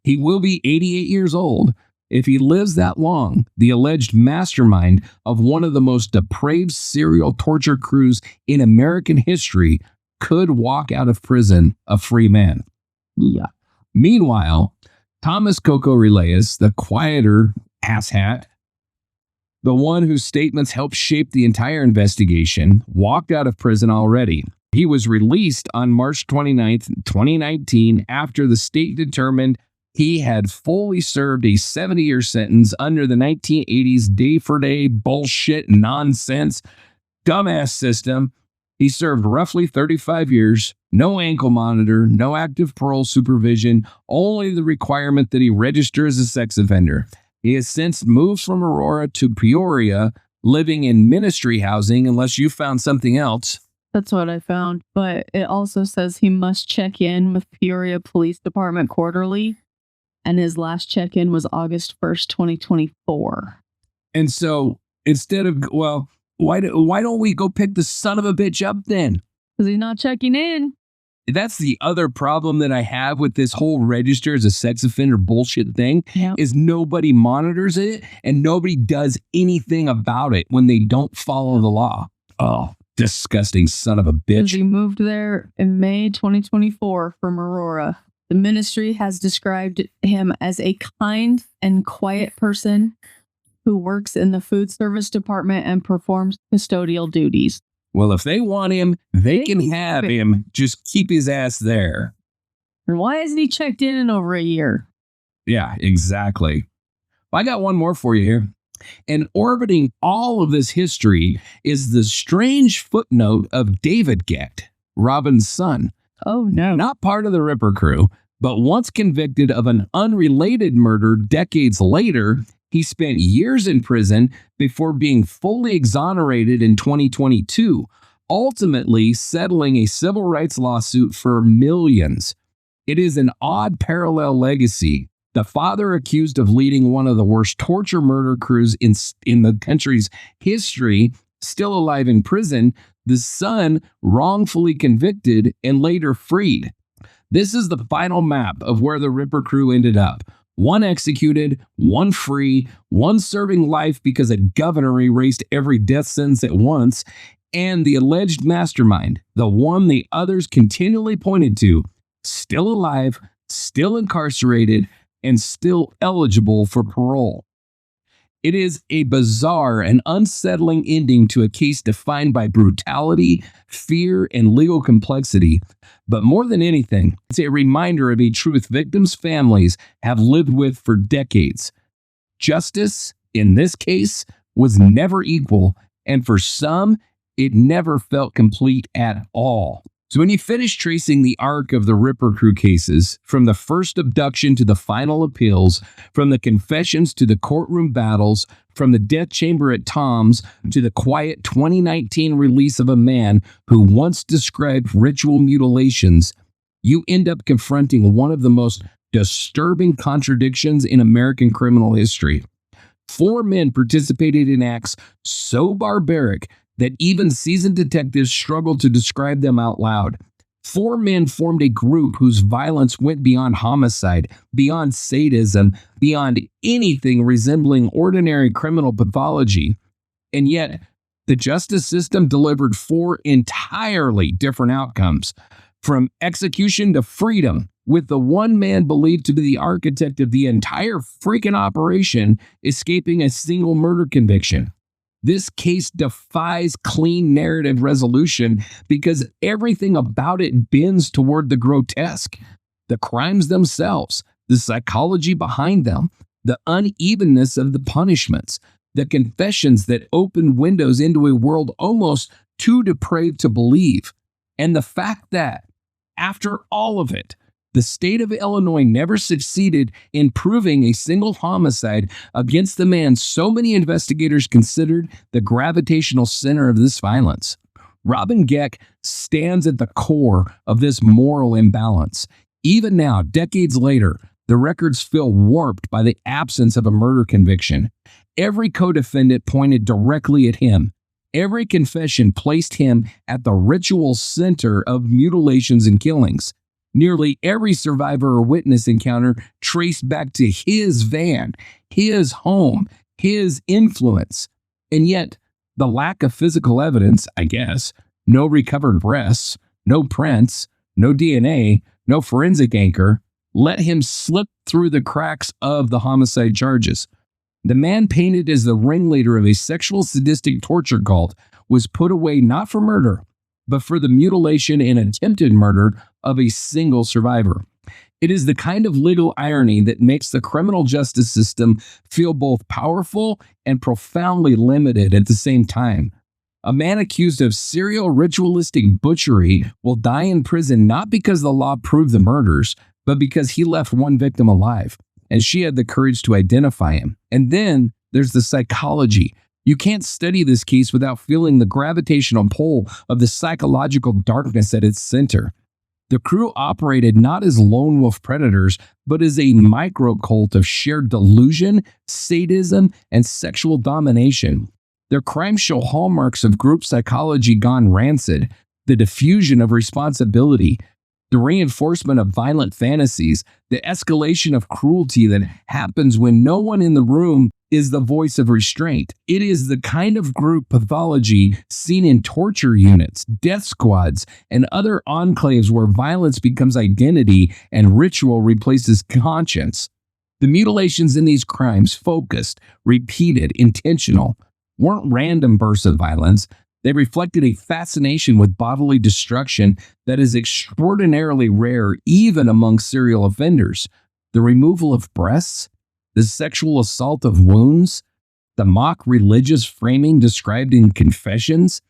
Speaker 1: He will be 88 years old. If he lives that long, the alleged mastermind of one of the most depraved serial torture crews in American history could walk out of prison a free man. Yeah. Meanwhile, Thomas Kokoraleis, the quieter asshat, the one whose statements helped shape the entire investigation, walked out of prison already. He was released on March 29th, 2019, after the state determined he had fully served a 70-year sentence under the 1980s day-for-day bullshit nonsense dumbass system. He served roughly 35 years, no ankle monitor, no active parole supervision, only the requirement that he register as a sex offender. He has since moved from Aurora to Peoria, living in ministry housing unless you found something else.
Speaker 2: That's what I found, but it also says he must check in with Peoria Police Department quarterly, and his last check-in was August 1st, 2024.
Speaker 1: And so instead of, well, why don't we go pick the son of a bitch up then?
Speaker 2: Because he's not checking in.
Speaker 1: That's the other problem that I have with this whole register as a sex offender bullshit thing, is nobody monitors it and nobody does anything about it when they don't follow the law. Oh, disgusting son of a bitch.
Speaker 2: He moved there in May 2024 from Aurora. The ministry has described him as a kind and quiet person who works in the food service department and performs custodial duties.
Speaker 1: Well, if they want him, they can have him. Just keep his ass there.
Speaker 2: And why hasn't he checked in over a year?
Speaker 1: Yeah, exactly. I got one more for you here. And orbiting all of this history is the strange footnote of David Gecht, Robin's son.
Speaker 2: Oh, no.
Speaker 1: Not part of the Ripper crew, but once convicted of an unrelated murder decades later, he spent years in prison before being fully exonerated in 2022, ultimately settling a civil rights lawsuit for millions. It is an odd parallel legacy. The father accused of leading one of the worst torture murder crews in the country's history, still alive in prison, the son wrongfully convicted and later freed. This is the final map of where the Ripper crew ended up. One executed, one free, one serving life because a governor erased every death sentence at once, and the alleged mastermind, the one the others continually pointed to, still alive, still incarcerated, and still eligible for parole. It is a bizarre and unsettling ending to a case defined by brutality, fear, and legal complexity. But more than anything, it's a reminder of a truth victims' families have lived with for decades. Justice, in this case, was never equal, and for some, It never felt complete at all. So when you finish tracing the arc of the Ripper Crew cases, from the first abduction to the final appeals, from the confessions to the courtroom battles, from the death chamber at Tom's to the quiet 2019 release of a man who once described ritual mutilations, you end up confronting one of the most disturbing contradictions in American criminal history. 4 men participated in acts so barbaric that even seasoned detectives struggled to describe them out loud. 4 men formed a group whose violence went beyond homicide, beyond sadism, beyond anything resembling ordinary criminal pathology. And yet, the justice system delivered 4 entirely different outcomes, from execution to freedom, with the one man believed to be the architect of the entire freaking operation escaping a single murder conviction. This case defies clean narrative resolution because everything about it bends toward the grotesque. The crimes themselves, the psychology behind them, the unevenness of the punishments, the confessions that open windows into a world almost too depraved to believe, and the fact that, after all of it, the state of Illinois never succeeded in proving a single homicide against the man so many investigators considered the gravitational center of this violence. Robin Gecht stands at the core of this moral imbalance. Even now, decades later, the records feel warped by the absence of a murder conviction. Every co-defendant pointed directly at him. Every confession placed him at the ritual center of mutilations and killings. Nearly every survivor or witness encounter traced back to his van, his home, his influence. And yet, the lack of physical evidence, I guess, no recovered breasts, no prints, no DNA, no forensic anchor, let him slip through the cracks of the homicide charges. The man painted as the ringleader of a sexual sadistic torture cult was put away not for murder, but for the mutilation and attempted murder of a single survivor. It is the kind of legal irony that makes the criminal justice system feel both powerful and profoundly limited at the same time. A man accused of serial ritualistic butchery will die in prison not because the law proved the murders, but because he left one victim alive, and she had the courage to identify him. And then there's the psychology. You can't study this case without feeling the gravitational pull of the psychological darkness at its center. The crew operated not as lone wolf predators, but as a micro-cult of shared delusion, sadism, and sexual domination. Their crimes show hallmarks of group psychology gone rancid, the diffusion of responsibility, the reinforcement of violent fantasies, the escalation of cruelty that happens when no one in the room is the voice of restraint. It is the kind of group pathology seen in torture units, death squads, and other enclaves where violence becomes identity and ritual replaces conscience. The mutilations in these crimes, focused, repeated, intentional, weren't random bursts of violence. They reflected a fascination with bodily destruction that is extraordinarily rare even among serial offenders. The removal of breasts, the sexual assault of wounds, the mock religious framing described in confessions.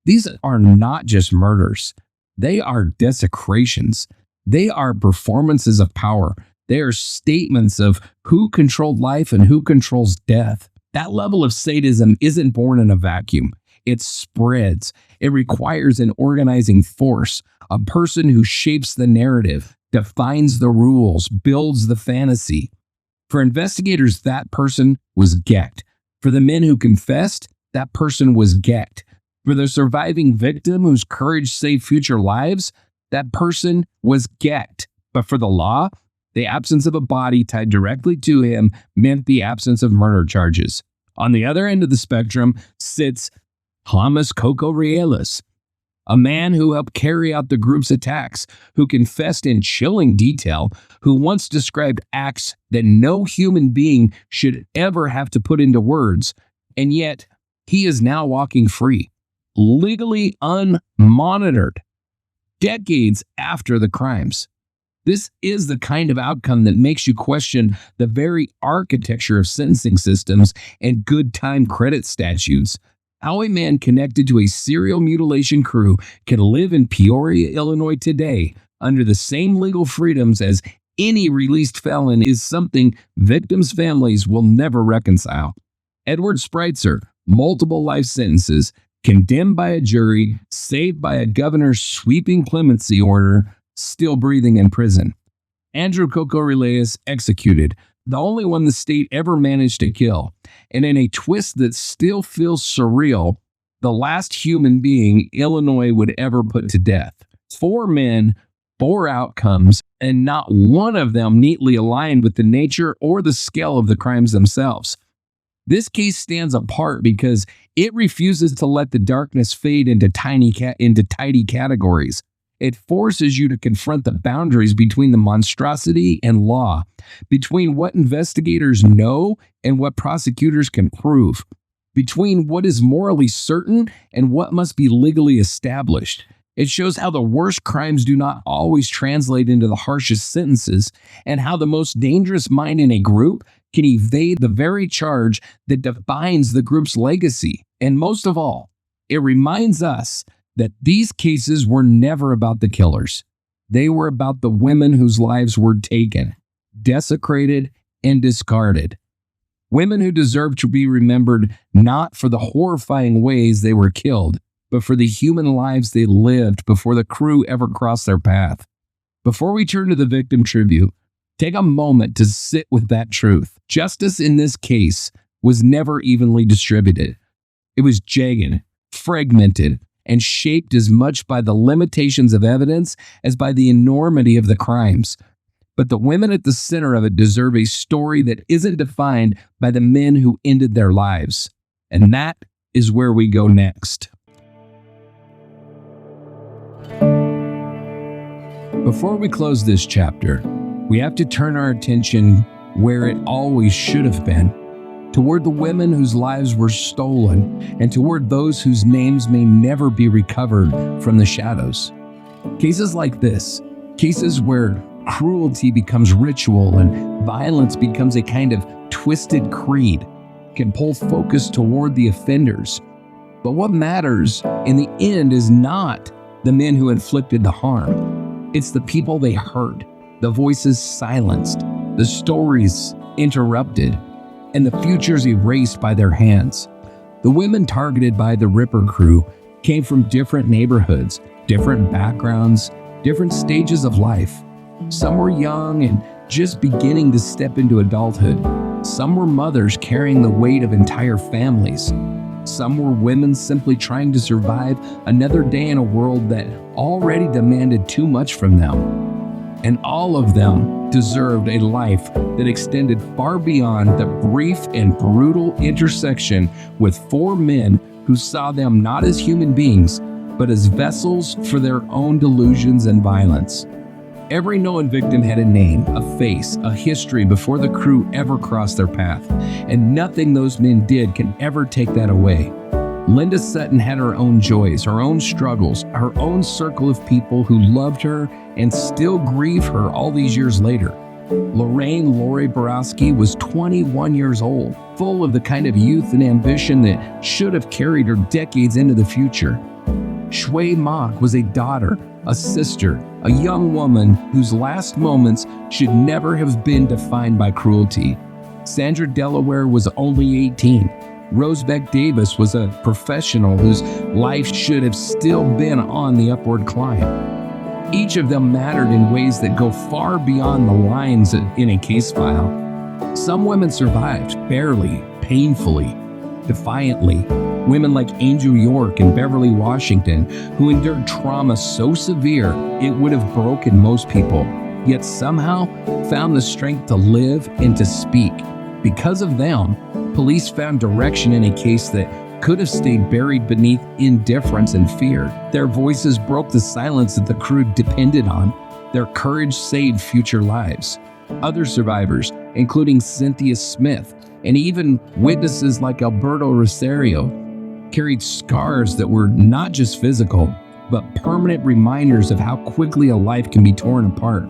Speaker 1: These are not just murders. They are desecrations. They are performances of power. They are statements of who controlled life and who controls death. That level of sadism isn't born in a vacuum. It spreads. It requires an organizing force, a person who shapes the narrative, defines the rules, builds the fantasy. For investigators, that person was Gecht. For the men who confessed, that person was Gecht. For the surviving victim whose courage saved future lives, that person was Gecht. But for the law, the absence of a body tied directly to him meant the absence of murder charges. On the other end of the spectrum sits Andrew Kokoraleis, a man who helped carry out the group's attacks, who confessed in chilling detail, who once described acts that no human being should ever have to put into words, and yet he is now walking free, legally unmonitored, decades after the crimes. This is the kind of outcome that makes you question the very architecture of sentencing systems and good time credit statutes. How a man connected to a serial mutilation crew can live in Peoria, Illinois today under the same legal freedoms as any released felon is something victims' families will never reconcile. Edward Spreitzer, multiple life sentences, condemned by a jury, saved by a governor's sweeping clemency order, still breathing in prison. Andrew Kokoraleis executed, the only one the state ever managed to kill, and in a twist that still feels surreal, the last human being Illinois would ever put to death. 4 men, 4 outcomes, and not one of them neatly aligned with the nature or the scale of the crimes themselves. This case stands apart because it refuses to let the darkness fade into tidy categories. It forces you to confront the boundaries between the monstrosity and law, between what investigators know and what prosecutors can prove, between what is morally certain and what must be legally established. It shows how the worst crimes do not always translate into the harshest sentences, and how the most dangerous mind in a group can evade the very charge that defines the group's legacy. And most of all, it reminds us that these cases were never about the killers. They were about the women whose lives were taken, desecrated, and discarded. Women who deserve to be remembered not for the horrifying ways they were killed, but for the human lives they lived before the crew ever crossed their path. Before we turn to the victim tribute, take a moment to sit with that truth. Justice in this case was never evenly distributed. It was jagged, fragmented, and shaped as much by the limitations of evidence as by the enormity of the crimes. But the women at the center of it deserve a story that isn't defined by the men who ended their lives. And that is where we go next. Before we close this chapter, we have to turn our attention where it always should have been, toward the women whose lives were stolen, and toward those whose names may never be recovered from the shadows. Cases like this, cases where cruelty becomes ritual and violence becomes a kind of twisted creed, can pull focus toward the offenders. But what matters in the end is not the men who inflicted the harm. It's the people they hurt, the voices silenced, the stories interrupted, and the futures erased by their hands. The women targeted by the Ripper crew came from different neighborhoods, different backgrounds, different stages of life. Some were young and just beginning to step into adulthood. Some were mothers carrying the weight of entire families. Some were women simply trying to survive another day in a world that already demanded too much from them. And all of them deserved a life that extended far beyond the brief and brutal intersection with 4 men who saw them not as human beings, but as vessels for their own delusions and violence. Every known victim had a name, a face, a history before the crew ever crossed their path, and nothing those men did can ever take that away. Linda Sutton had her own joys, her own struggles, her own circle of people who loved her and still grieve her all these years later. Lori Borowski was 21 years old, full of the kind of youth and ambition that should have carried her decades into the future. Shui Mock was a daughter, a sister, a young woman whose last moments should never have been defined by cruelty. Sandra Delaware was only 18. Rosebeck Davis was a professional whose life should have still been on the upward climb. Each of them mattered in ways that go far beyond the lines in a case file. Some women survived, barely, painfully, defiantly. Women like Angel York and Beverly Washington, who endured trauma so severe it would have broken most people, yet somehow found the strength to live and to speak. Because of them, police found direction in a case that could have stayed buried beneath indifference and fear. Their voices broke the silence that the crew depended on. Their courage saved future lives. Other survivors, including Cynthia Smith, and even witnesses like Alberto Rosario, carried scars that were not just physical, but permanent reminders of how quickly a life can be torn apart.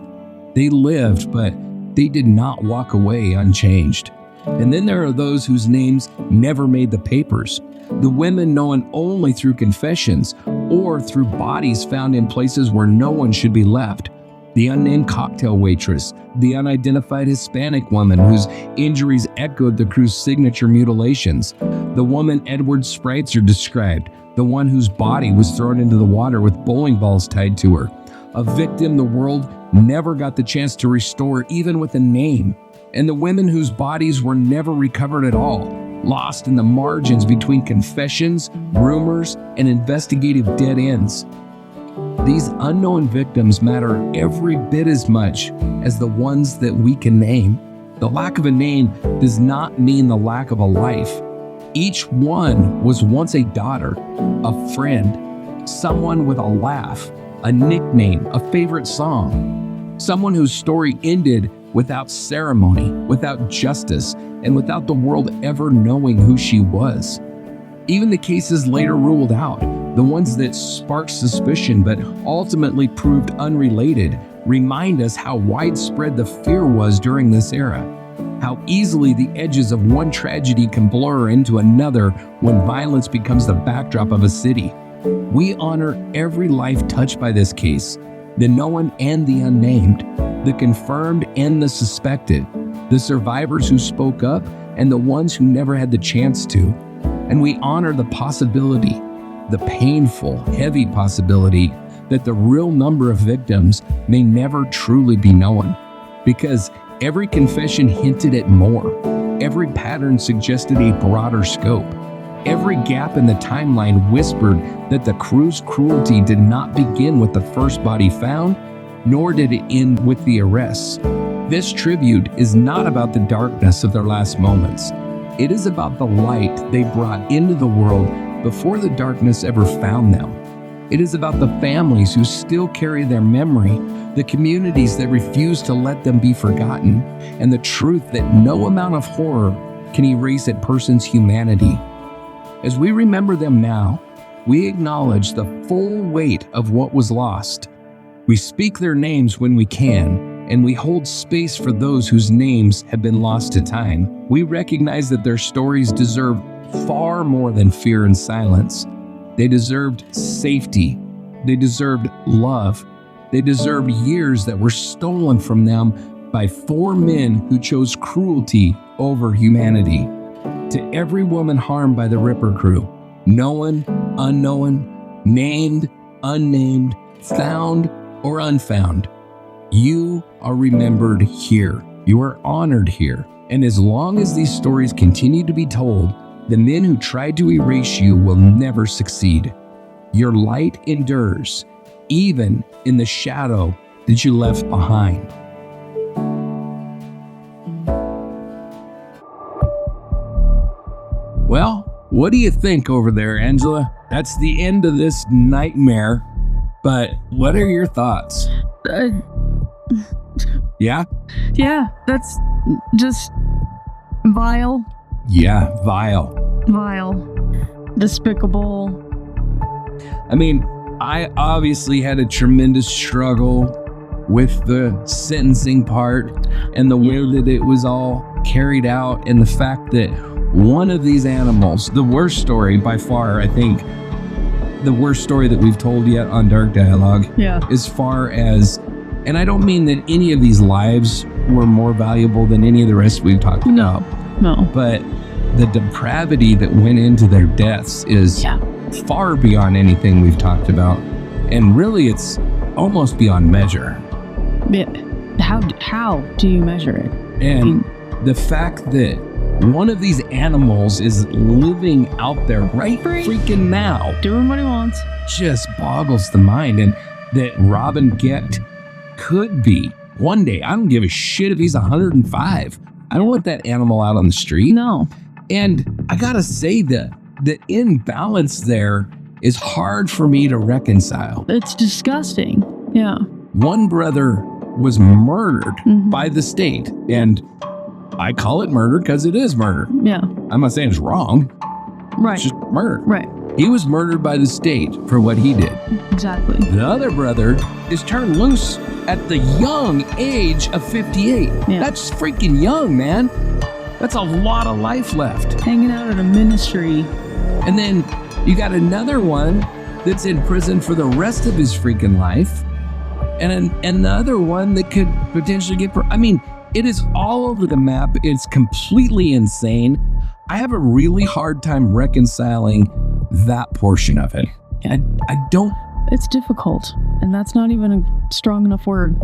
Speaker 1: They lived, but they did not walk away unchanged. And then there are those whose names never made the papers, the women known only through confessions or through bodies found in places where no one should be left, the unnamed cocktail waitress, the unidentified Hispanic woman whose injuries echoed the crew's signature mutilations, the woman Edward Spreitzer described, the one whose body was thrown into the water with bowling balls tied to her, a victim the world never got the chance to restore even with a name, and the women whose bodies were never recovered at all, lost in the margins between confessions, rumors, and investigative dead ends. These unknown victims matter every bit as much as the ones that we can name. The lack of a name does not mean the lack of a life. Each one was once a daughter, a friend, someone with a laugh, a nickname, a favorite song, someone whose story ended without ceremony, without justice, and without the world ever knowing who she was. Even the cases later ruled out, the ones that sparked suspicion but ultimately proved unrelated, remind us how widespread the fear was during this era, how easily the edges of one tragedy can blur into another when violence becomes the backdrop of a city. We honor every life touched by this case, the known and the unnamed, the confirmed and the suspected, the survivors who spoke up and the ones who never had the chance to. And we honor the possibility, the painful, heavy possibility that the real number of victims may never truly be known. Because every confession hinted at more. Every pattern suggested a broader scope. Every gap in the timeline whispered that the crew's cruelty did not begin with the first body found, nor did it end with the arrests. This tribute is not about the darkness of their last moments. It is about the light they brought into the world before the darkness ever found them. It is about the families who still carry their memory, the communities that refuse to let them be forgotten, and the truth that no amount of horror can erase a person's humanity. As we remember them now, we acknowledge the full weight of what was lost. We speak their names when we can, and we hold space for those whose names have been lost to time. We recognize that their stories deserve far more than fear and silence. They deserved safety. They deserved love. They deserved years that were stolen from them by 4 men who chose cruelty over humanity. To every woman harmed by the Ripper crew, known, unknown, named, unnamed, found, or unfound, you are remembered here. You are honored here. And as long as these stories continue to be told, the men who tried to erase you will never succeed. Your light endures, even in the shadow that you left behind. Well, what do you think over there, Angela? That's the end of this nightmare, but what are your thoughts? Yeah?
Speaker 2: Yeah, that's just vile.
Speaker 1: Yeah, vile.
Speaker 2: Vile. Despicable.
Speaker 1: I mean, I obviously had a tremendous struggle with the sentencing part and the way that it was all carried out, and the fact that one of these animals, the worst story by far, I think, the worst story that we've told yet on Dark Dialogue, as far as, and I don't mean that any of these lives were more valuable than any of the rest we've talked about. No. But the depravity that went into their deaths is far beyond anything we've talked about. And really, it's almost beyond measure.
Speaker 2: Yeah. How do you measure it?
Speaker 1: And the fact that one of these animals is living out there right freaking now,
Speaker 2: doing what he wants,
Speaker 1: just boggles the mind. And that Robin Gecht could be one day, I don't give a shit if he's 105. I don't want that animal out on the street.
Speaker 2: No.
Speaker 1: And I gotta say that the imbalance there is hard for me to reconcile.
Speaker 2: It's disgusting. Yeah.
Speaker 1: One brother was murdered by the state, and I call it murder because it is murder.
Speaker 2: Yeah.
Speaker 1: I'm not saying it's wrong.
Speaker 2: Right.
Speaker 1: It's just murder.
Speaker 2: Right.
Speaker 1: He was murdered by the state for what he did.
Speaker 2: Exactly.
Speaker 1: The other brother is turned loose at the young age of 58. Yeah. That's freaking young, man. That's a lot of life left.
Speaker 2: Hanging out at a ministry.
Speaker 1: And then you got another one that's in prison for the rest of his freaking life. And another one that could potentially get... it is all over the map. It's completely insane. I have a really hard time reconciling that portion of it. And I don't...
Speaker 2: It's difficult. And that's not even a strong enough word.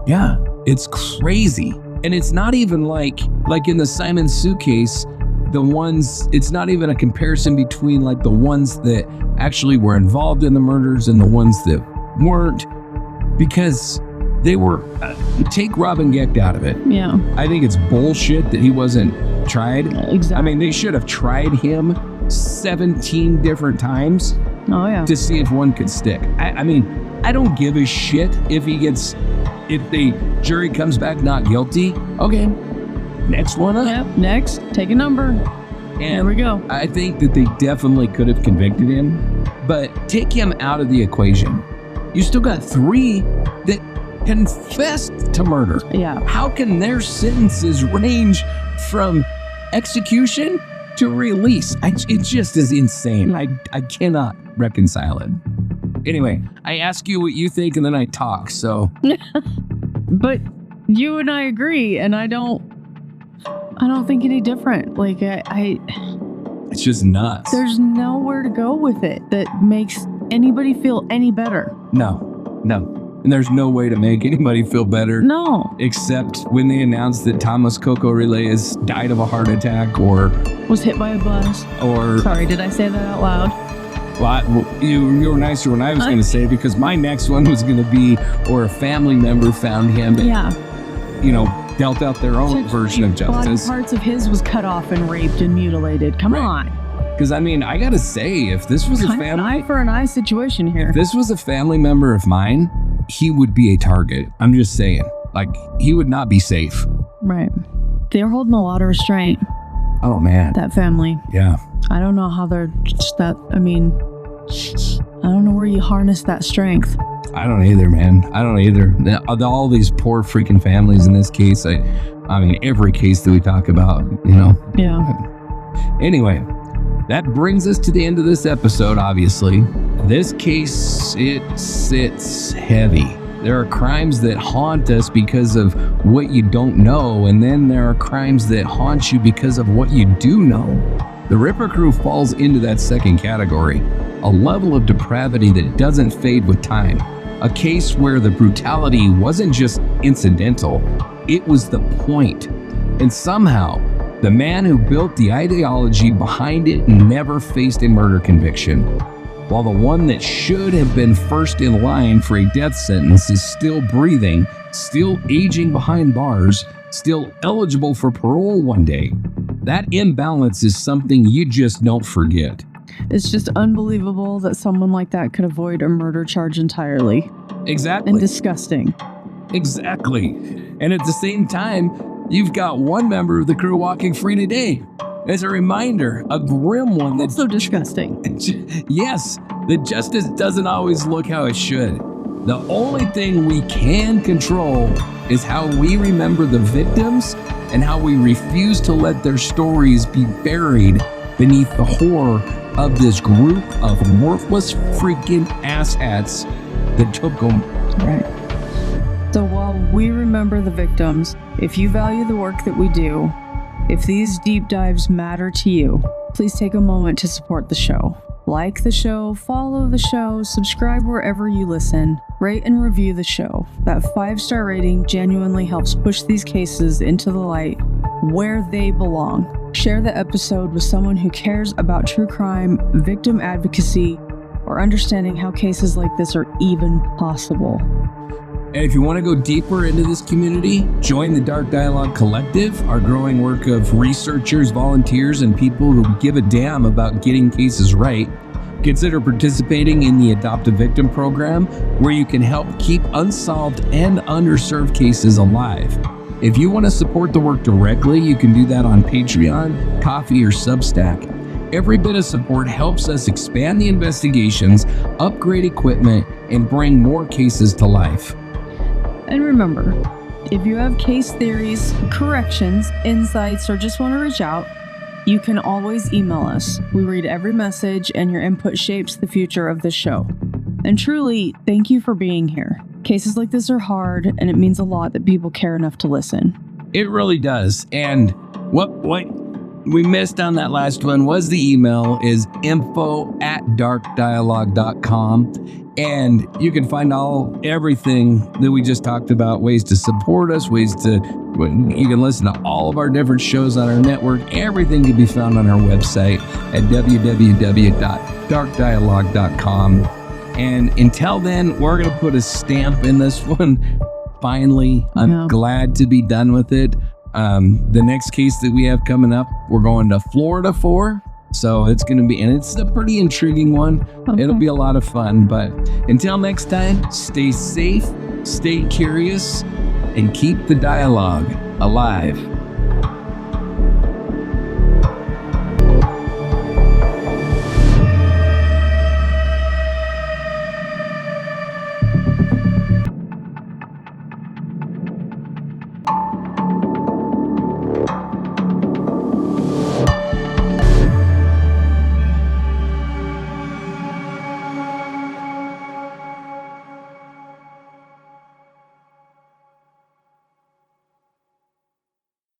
Speaker 1: Yeah, it's crazy. And it's not even like in the Simon Sue case, it's not even a comparison between like the ones that actually were involved in the murders and the ones that weren't, because they were, take Robin Gecht out of it.
Speaker 2: Yeah.
Speaker 1: I think it's bullshit that he wasn't tried.
Speaker 2: Exactly.
Speaker 1: They should have tried him 17 different times.
Speaker 2: Oh, yeah.
Speaker 1: To see if one could stick. I don't give a shit if the jury comes back not guilty. Okay, next one up.
Speaker 2: Yep, next, take a number.
Speaker 1: And
Speaker 2: there we go.
Speaker 1: I think that they definitely could have convicted him, but take him out of the equation. You still got 3 that confessed to murder.
Speaker 2: Yeah. How
Speaker 1: can their sentences range from execution to release? It just is insane. I cannot reconcile it. Anyway, I ask you what you think and then I talk, so.
Speaker 2: But you and I agree, and I don't think any different. Like,
Speaker 1: it's just nuts.
Speaker 2: There's nowhere to go with it that makes anybody feel any better.
Speaker 1: No. And there's no way to make anybody feel better.
Speaker 2: No.
Speaker 1: Except when they announced that Thomas Kokoraleis died of a heart attack or
Speaker 2: was hit by a bus.
Speaker 1: Or
Speaker 2: sorry, did I say that out loud?
Speaker 1: Well, you were nicer when I was going to say, because my next one was going to be, or a family member found him.
Speaker 2: Yeah.
Speaker 1: Dealt out their own version of justice.
Speaker 2: Parts of his was cut off and raped and mutilated. Come on.
Speaker 1: Because I gotta say, if this was a family,
Speaker 2: an eye for an eye situation here.
Speaker 1: If this was a family member of mine, he would be a target. I'm just saying, he would not be safe.
Speaker 2: Right. They're holding a lot of restraint.
Speaker 1: Oh man.
Speaker 2: That family.
Speaker 1: Yeah.
Speaker 2: I don't know how they're just that. I don't know where you harness that strength.
Speaker 1: I don't either, man. I don't either. All these poor freaking families in this case. Every case that we talk about,
Speaker 2: Yeah.
Speaker 1: Anyway, that brings us to the end of this episode, obviously. This case, it sits heavy. There are crimes that haunt us because of what you don't know, and then there are crimes that haunt you because of what you do know. The Ripper Crew falls into that second category, a level of depravity that doesn't fade with time. A case where the brutality wasn't just incidental, it was the point. And somehow, the man who built the ideology behind it never faced a murder conviction, while the one that should have been first in line for a death sentence is still breathing, still aging behind bars, still eligible for parole one day. That imbalance is something you just don't forget.
Speaker 2: It's just unbelievable that someone like that could avoid a murder charge entirely.
Speaker 1: Exactly.
Speaker 2: And disgusting.
Speaker 1: Exactly. And at the same time, you've got one member of the crew walking free today. As a reminder, a grim one that's
Speaker 2: so disgusting.
Speaker 1: Yes, the justice doesn't always look how it should. The only thing we can control is how we remember the victims and how we refuse to let their stories be buried beneath the horror of this group of worthless freaking asshats that took them.
Speaker 2: Right. So while we remember the victims, if you value the work that we do, if these deep dives matter to you, please take a moment to support the show. Like the show, follow the show, subscribe wherever you listen, rate and review the show. That 5-star rating genuinely helps push these cases into the light where they belong. Share the episode with someone who cares about true crime, victim advocacy, or understanding how cases like this are even possible.
Speaker 1: And if you want to go deeper into this community, join the Dark Dialogue Collective, our growing work of researchers, volunteers, and people who give a damn about getting cases right. Consider participating in the Adopt a Victim program, where you can help keep unsolved and underserved cases alive. If you want to support the work directly, you can do that on Patreon, Ko-fi, or Substack. Every bit of support helps us expand the investigations, upgrade equipment, and bring more cases to life.
Speaker 2: And remember, if you have case theories, corrections, insights, or just want to reach out, You can always email us. We read every message, and your input shapes the future of this show. And truly, thank you for being here. Cases like this are hard, and it means a lot that people care enough to listen.
Speaker 1: It really does. And what we missed on that last one was the email is info@darkdialogue.com. And you can find everything that we just talked about, ways to support us, you can listen to all of our different shows on our network. Everything can be found on our website at www.darkdialogue.com. And until then, we're going to put a stamp in this one. Finally, I'm glad to be done with it. The next case that we have coming up, we're going to Florida for. So it's going to be, and it's a pretty intriguing one. Okay. It'll be a lot of fun. But until next time, stay safe, stay curious, and keep the dialogue alive.